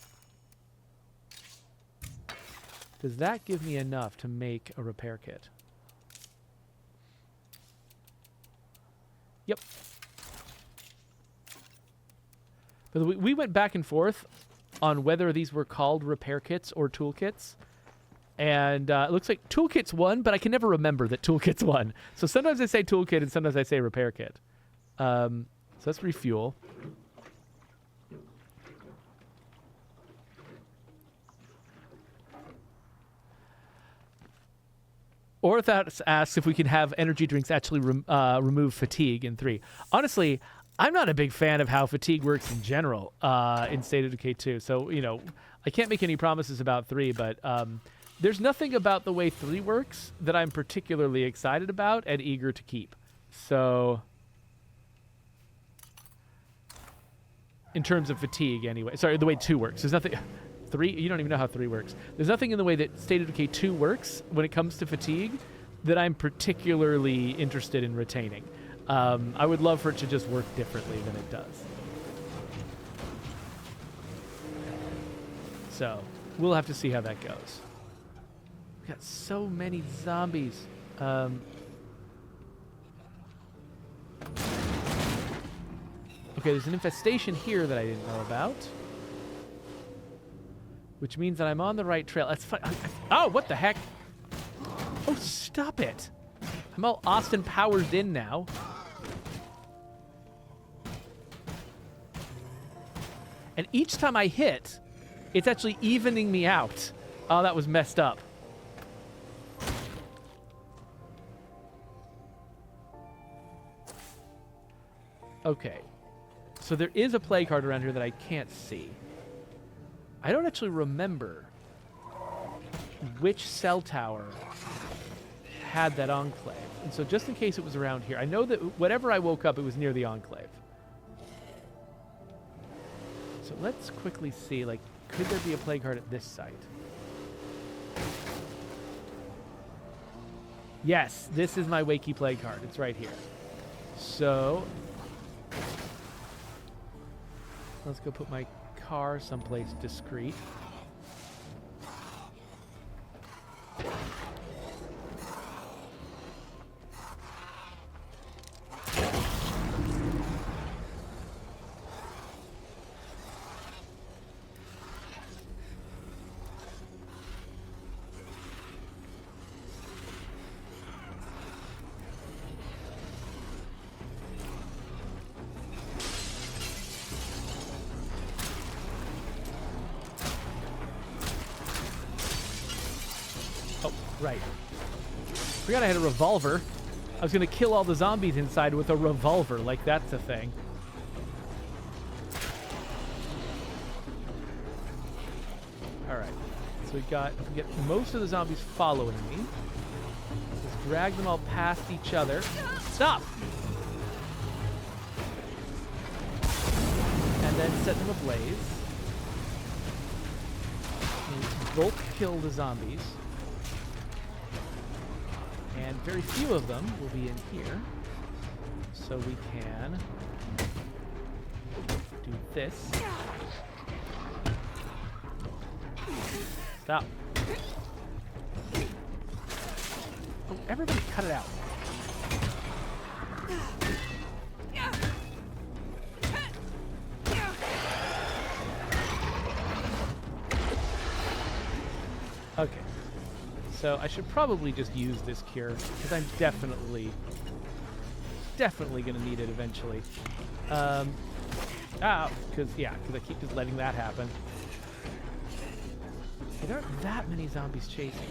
Does that give me enough to make a repair kit? Yep. But we went back and forth on whether these were called repair kits or toolkits. And it looks like toolkits won, but I can never remember that toolkits won. So sometimes I say toolkit and sometimes I say repair kit. So let's refuel. Orthout asks if we can have energy drinks actually remove fatigue in 3. Honestly, I'm not a big fan of how fatigue works in general in State of Decay 2. So, you know, I can't make any promises about 3, but there's nothing about the way 3 works that I'm particularly excited about and eager to keep. So, in terms of fatigue, anyway. Sorry, the way 2 works. There's nothing... 3? You don't even know how 3 works. There's nothing in the way that State of Decay 2 works when it comes to fatigue that I'm particularly interested in retaining. I would love for it to just work differently than it does. So, we'll have to see how that goes. We got so many zombies. Okay, there's an infestation here that I didn't know about. Which means that I'm on the right trail. That's fine. Oh, what the heck? Oh, stop it. I'm all Austin Powers in now. And each time I hit, it's actually evening me out. Oh, that was messed up. Okay. So there is a play card around here that I can't see. I don't actually remember which cell tower had that enclave. And so just in case it was around here, I know that whatever I woke up, it was near the enclave. So let's quickly see, like, could there be a play card at this site? Yes, this is my Wakey play card. It's right here. So let's go put my car someplace discreet. Right. Forgot I had a revolver. I was going to kill all the zombies inside with a revolver, like that's a thing. Alright. So we get most of the zombies following me. Just drag them all past each other. Stop! And then set them ablaze. And bulk kill the zombies. And very few of them will be in here. So we can do this. Stop. Oh, everybody cut it out. Okay. So I should probably just use this cure, because I'm definitely going to need it eventually. Because I keep just letting that happen. There aren't that many zombies chasing me.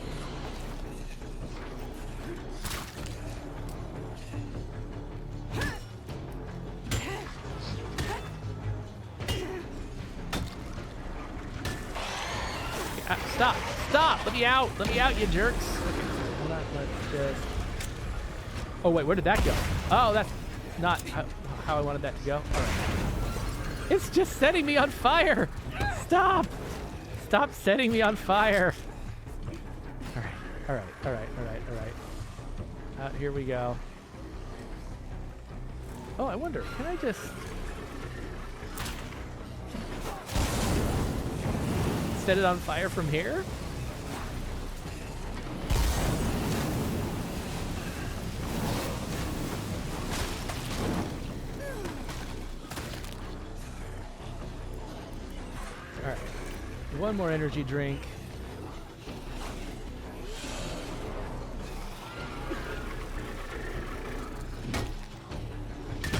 Stop! Stop! Let me out! Let me out, you jerks! Okay, hold on, let's just... Oh, wait, where did that go? Oh, that's not how I wanted that to go. All right. It's just setting me on fire! Stop! Stop setting me on fire! Alright. Here we go. Oh, I wonder, can I just... set it on fire from here? Alright. One more energy drink.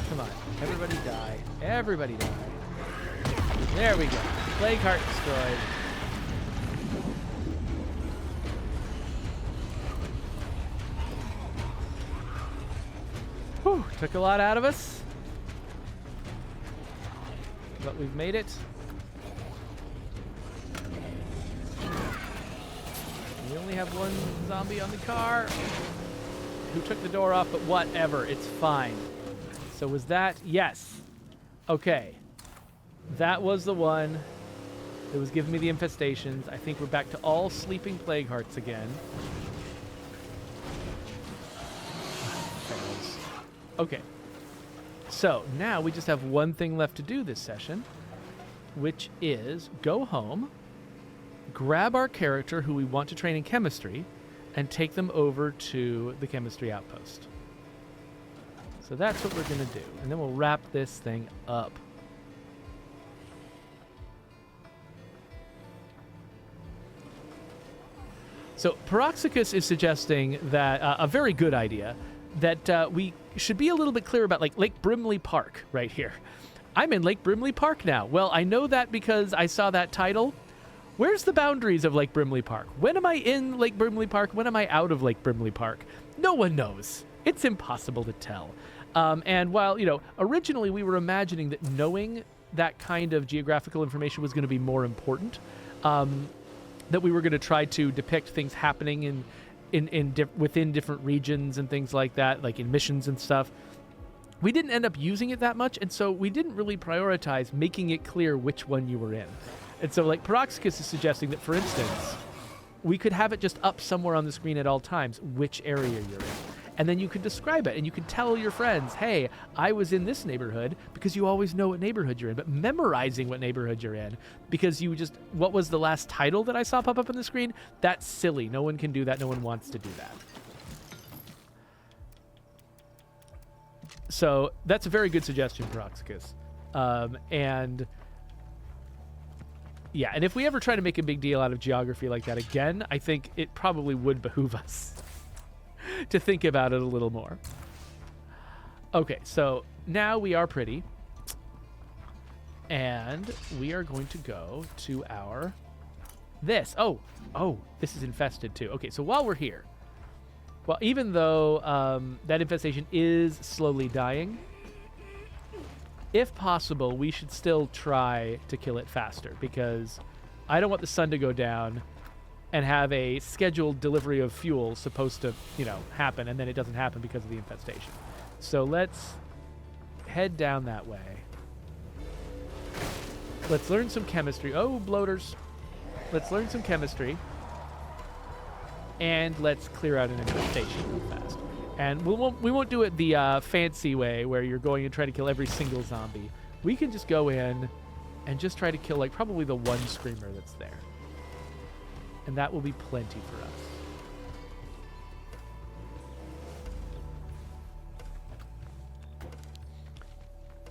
Come on. Everybody die. Everybody die. There we go. Plague heart destroyed. Whew, took a lot out of us. we've made it. We only have one zombie on the car who took the door off, but whatever. It's fine. So was that? Yes. Okay. That was the one that was giving me the infestations. I think we're back to all sleeping plague hearts again. Okay. So now we just have one thing left to do this session, which is go home, grab our character who we want to train in chemistry, and take them over to the chemistry outpost. So that's what we're going to do. And then we'll wrap this thing up. So Paroxicus is suggesting that a very good idea, that we should be a little bit clear about like Lake Brimley Park right here. I'm in Lake Brimley Park now. Well, I know that because I saw that title. Where's the boundaries of Lake Brimley Park? When am I in Lake Brimley Park? When am I out of Lake Brimley Park? No one knows. It's impossible to tell. And while, originally we were imagining that knowing that kind of geographical information was going to be more important, that we were going to try to depict things happening within different regions and things like that, like in missions and stuff. We didn't end up using it that much, and so we didn't really prioritize making it clear which one you were in. And so, like, Paroxicus is suggesting that, for instance, we could have it just up somewhere on the screen at all times, which area you're in. And then you could describe it, and you could tell your friends, hey, I was in this neighborhood, because you always know what neighborhood you're in. But memorizing what neighborhood you're in, because what was the last title that I saw pop up on the screen? That's silly. No one can do that. No one wants to do that. So that's a very good suggestion, Paroxicus. And if we ever try to make a big deal out of geography like that again, I think it probably would behoove us to think about it a little more. Okay, so now we are pretty. And we are going to go to our... Oh, this is infested too. Okay, so while we're here, well, even though that infestation is slowly dying, if possible, we should still try to kill it faster, because I don't want the sun to go down and have a scheduled delivery of fuel supposed to, happen, and then it doesn't happen because of the infestation. So let's head down that way. Let's learn some chemistry. Oh, bloaters. Let's learn some chemistry. And let's clear out an infestation real fast. And we won't do it the fancy way where you're going and trying to kill every single zombie. We can just go in and just try to kill like probably the one screamer that's there. And that will be plenty for us.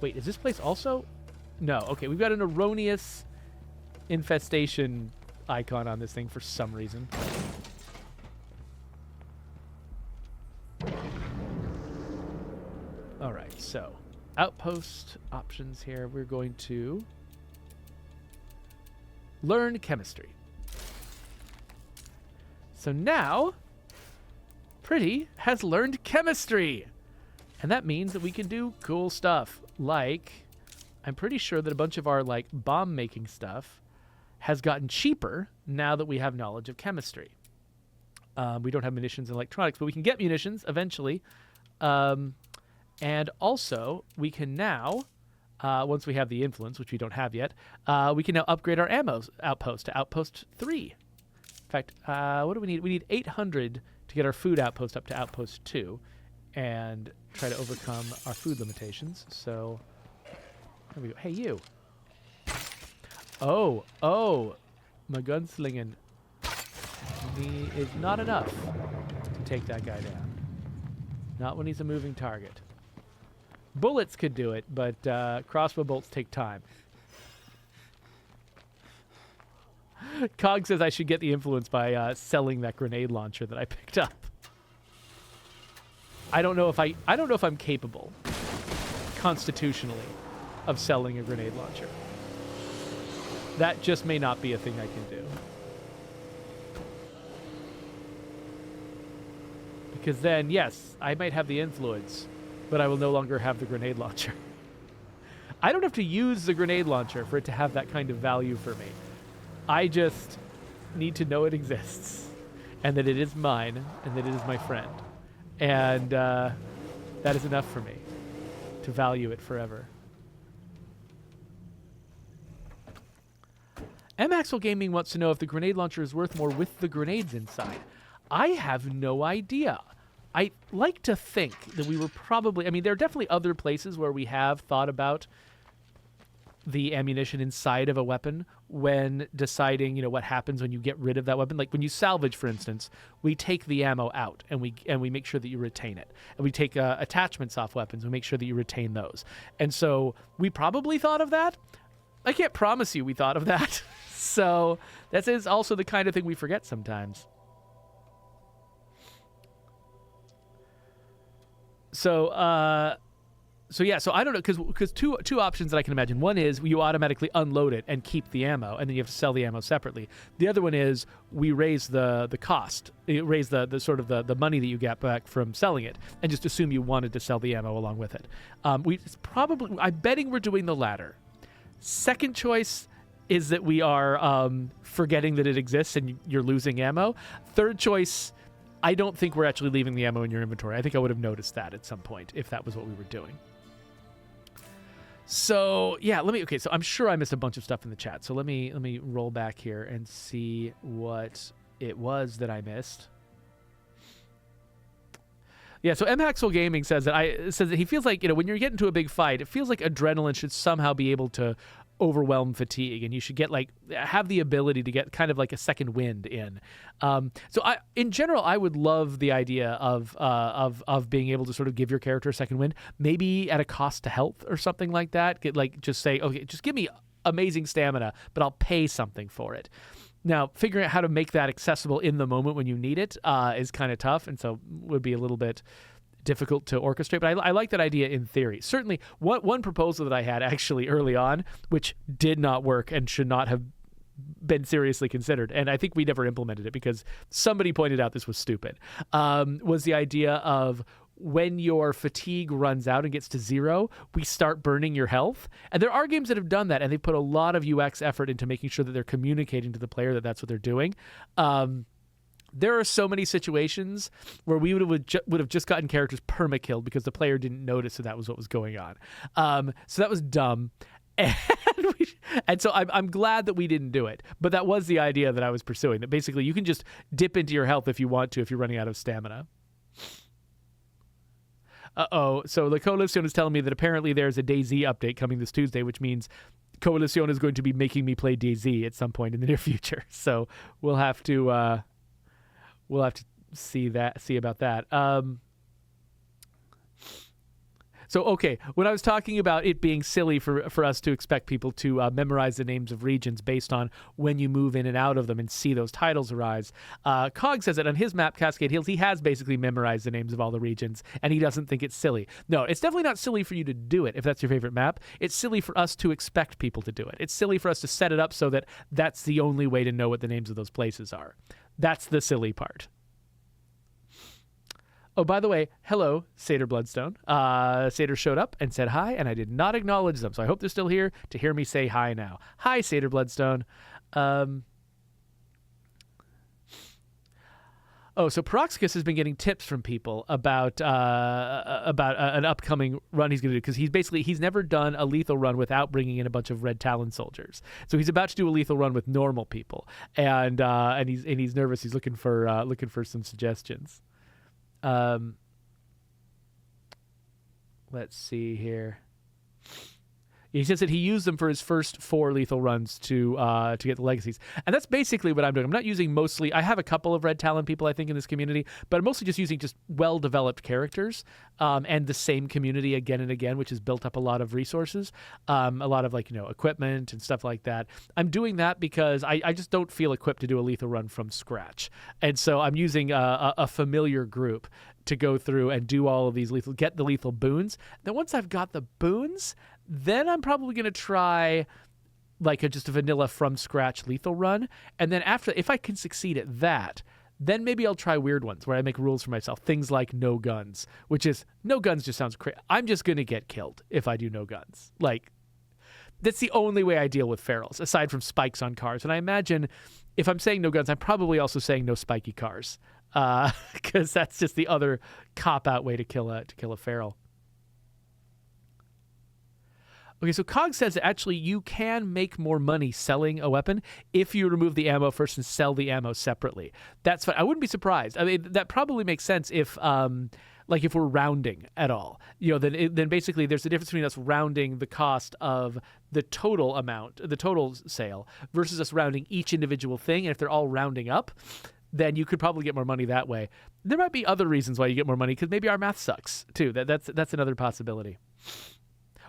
Wait, is this place also? No. Okay, we've got an erroneous infestation icon on this thing for some reason. All right, so outpost options here. We're going to learn chemistry. So now, Pretty has learned chemistry. And that means that we can do cool stuff. Like, I'm pretty sure that a bunch of our, like, bomb-making stuff has gotten cheaper now that we have knowledge of chemistry. We don't have munitions and electronics, but we can get munitions eventually. And also, we can now, once we have the influence, which we don't have yet, we can now upgrade our ammo outpost to Outpost 3. In fact, what do we need? We need 800 to get our food outpost up to Outpost 2 and try to overcome our food limitations. So, there we go. Hey, you. Oh, my gunslinging is not enough to take that guy down. Not when he's a moving target. Bullets could do it, but crossbow bolts take time. Cog says I should get the influence by selling that grenade launcher that I picked up. I don't know if I'm capable constitutionally of selling a grenade launcher. That just may not be a thing I can do. Because then, yes, I might have the influence, but I will no longer have the grenade launcher. I don't have to use the grenade launcher for it to have that kind of value for me. I just need to know it exists, and that it is mine, and that it is my friend. And that is enough for me to value it forever. M. Axel Gaming wants to know if the grenade launcher is worth more with the grenades inside. I have no idea. I like to think that we were probably... I mean, there are definitely other places where we have thought about the ammunition inside of a weapon when deciding, what happens when you get rid of that weapon. Like when you salvage, for instance, we take the ammo out and we make sure that you retain it. And we take attachments off weapons. We make sure that you retain those. And so we probably thought of that. I can't promise you we thought of that. So that is also the kind of thing we forget sometimes. So I don't know, because two options that I can imagine. One is you automatically unload it and keep the ammo, and then you have to sell the ammo separately. The other one is we raise the cost, raise the sort of the money that you get back from selling it, and just assume you wanted to sell the ammo along with it. I'm betting we're doing the latter. Second choice is that we are forgetting that it exists and you're losing ammo. Third choice, I don't think we're actually leaving the ammo in your inventory. I think I would have noticed that at some point if that was what we were doing. So yeah, so I'm sure I missed a bunch of stuff in the chat. So let me roll back here and see what it was that I missed. Yeah, so M. Axel Gaming says that he feels like, when you're getting to a big fight, it feels like adrenaline should somehow be able to overwhelm fatigue, and you should have the ability to get kind of like a second wind in. In general, I would love the idea of being able to sort of give your character a second wind, maybe at a cost to health or something like that. Just say, okay, just give me amazing stamina, but I'll pay something for it. Now, figuring out how to make that accessible in the moment when you need it is kind of tough, and so would be a little bit difficult to orchestrate, but I like that idea in theory. Certainly, one proposal that I had actually early on, which did not work and should not have been seriously considered, and I think we never implemented it because somebody pointed out this was stupid, was the idea of when your fatigue runs out and gets to 0, we start burning your health. And there are games that have done that, and they put a lot of UX effort into making sure that they're communicating to the player that that's what they're doing. There are so many situations where we would have just gotten characters perma-killed because the player didn't notice that was what was going on. So that was dumb. And so I'm glad that we didn't do it. But that was the idea that I was pursuing, that basically you can just dip into your health if you want to, if you're running out of stamina. So the Coalition is telling me that apparently there's a DayZ update coming this Tuesday, which means Coalition is going to be making me play DayZ at some point in the near future. So we'll have to see about that. So, okay, when I was talking about it being silly for us to expect people to memorize the names of regions based on when you move in and out of them and see those titles arise, Cog says that on his map, Cascade Hills, he has basically memorized the names of all the regions, and he doesn't think it's silly. No, it's definitely not silly for you to do it if that's your favorite map. It's silly for us to expect people to do it. It's silly for us to set it up so that that's the only way to know what the names of those places are. That's the silly part. Oh, by the way, hello, Satyr Bloodstone. Satyr showed up and said hi, and I did not acknowledge them, so I hope they're still here to hear me say hi now. Hi, Satyr Bloodstone. So Peroxicus has been getting tips from people about an upcoming run he's going to do, because he's never done a lethal run without bringing in a bunch of Red Talon soldiers. So he's about to do a lethal run with normal people, and he's nervous. He's looking for some suggestions. Let's see here. He says that he used them for his first 4 lethal runs to get the legacies. And that's basically what I'm doing. I'm not using mostly... I have a couple of Red Talon people, I think, in this community, but I'm mostly just using just well-developed characters and the same community again and again, which has built up a lot of resources, a lot of equipment and stuff like that. I'm doing that because I just don't feel equipped to do a lethal run from scratch. And so I'm using a familiar group to go through and do all of these get the lethal boons. Then once I've got the boons, then I'm probably going to try just a vanilla from scratch lethal run. And then if I can succeed at that, then maybe I'll try weird ones where I make rules for myself. Things like no guns, which is no guns just sounds crazy. I'm just going to get killed if I do no guns. That's the only way I deal with ferals, aside from spikes on cars. And I imagine if I'm saying no guns, I'm probably also saying no spiky cars, because that's just the other cop-out way to kill a feral. Okay, so Cog says that actually you can make more money selling a weapon if you remove the ammo first and sell the ammo separately. That's fine. I wouldn't be surprised. I mean, that probably makes sense if, if we're rounding at all. Then basically there's a difference between us rounding the cost of the total amount, the total sale, versus us rounding each individual thing. And if they're all rounding up, then you could probably get more money that way. There might be other reasons why you get more money, because maybe our math sucks too. That's another possibility.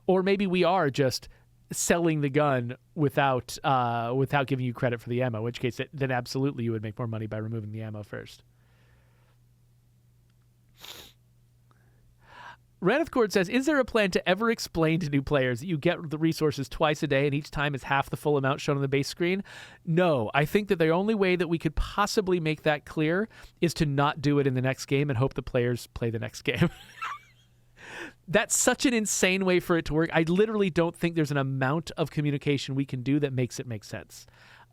Or maybe we are just selling the gun without giving you credit for the ammo, in which case then absolutely you would make more money by removing the ammo first. Ranith Cord says, is there a plan to ever explain to new players that you get the resources twice a day and each time is half the full amount shown on the base screen? No. I think that the only way that we could possibly make that clear is to not do it in the next game and hope the players play the next game. That's such an insane way for it to work. I literally don't think there's an amount of communication we can do that makes it make sense.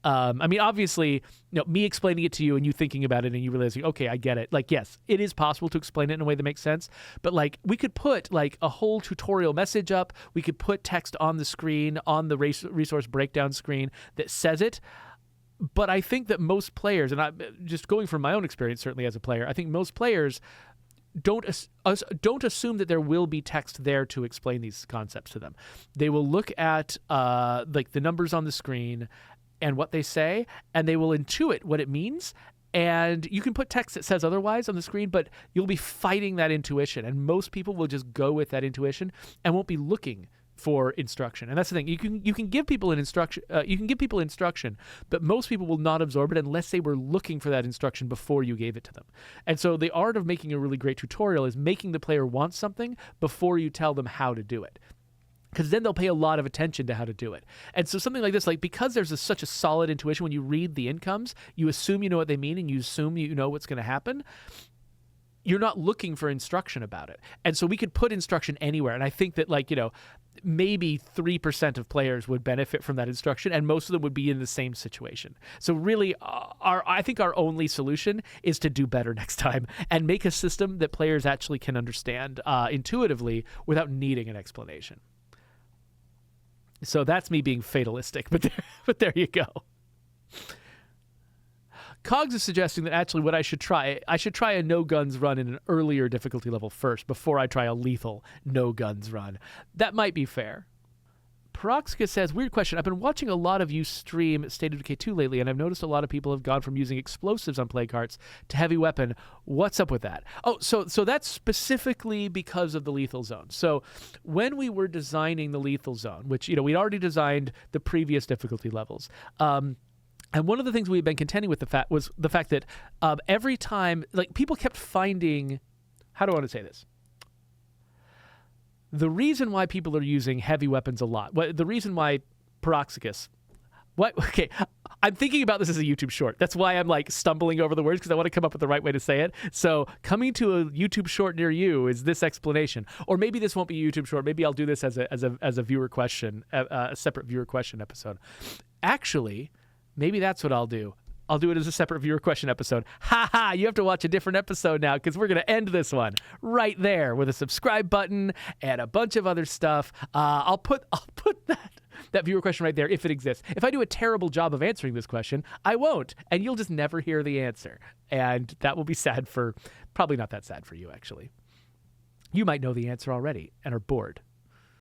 I mean, obviously, me explaining it to you and you thinking about it and you realizing, okay, I get it. Like, yes, it is possible to explain it in a way that makes sense. But like, we could put like a whole tutorial message up. We could put text on the screen, on the resource breakdown screen that says it. But I think that most players, and I'm just going from my own experience, certainly as a player, I think most players don't assume that there will be text there to explain these concepts to them. They will look at like the numbers on the screen and what they say, and they will intuit what it means. And you can put text that says otherwise on the screen, but you'll be fighting that intuition. And most people will just go with that intuition and won't be looking for instruction. And that's the thing. You can give people an instruction. You can give people instruction, but most people will not absorb it unless they were looking for that instruction before you gave it to them. And so the art of making a really great tutorial is making the player want something before you tell them how to do it. Because then they'll pay a lot of attention to how to do it. And so something like this, like because there's such a solid intuition when you read the incomes, you assume you know what they mean and you assume you know what's going to happen. You're not looking for instruction about it. And so we could put instruction anywhere. And I think that maybe 3% of players would benefit from that instruction, and most of them would be in the same situation. So really, I think our only solution is to do better next time and make a system that players actually can understand intuitively without needing an explanation. So that's me being fatalistic, but there you go. Cogs is suggesting that actually what I should try a no guns run in an earlier difficulty level first before I try a lethal no guns run. That might be fair. Peroxicus says, weird question. I've been watching a lot of you stream State of Decay 2 lately, and I've noticed a lot of people have gone from using explosives on play carts to heavy weapon. What's up with that? Oh, so that's specifically because of the lethal zone. So when we were designing the lethal zone, which, we'd already designed the previous difficulty levels, and one of the things we've been contending with was the fact that every time, people kept finding, how do I want to say this? The reason why people are using heavy weapons a lot, the reason why Peroxicus, okay, I'm thinking about this as a YouTube short. That's why I'm stumbling over the words, because I want to come up with the right way to say it. So coming to a YouTube short near you is this explanation. Or maybe this won't be a YouTube short. Maybe I'll do this as a viewer question, a separate viewer question episode. Actually, maybe that's what I'll do. I'll do it as a separate viewer question episode. You have to watch a different episode now because we're going to end this one right there with a subscribe button and a bunch of other stuff. I'll put that viewer question right there if it exists. If I do a terrible job of answering this question, I won't, and you'll just never hear the answer. And that will be probably not that sad for you, actually. You might know the answer already and are bored.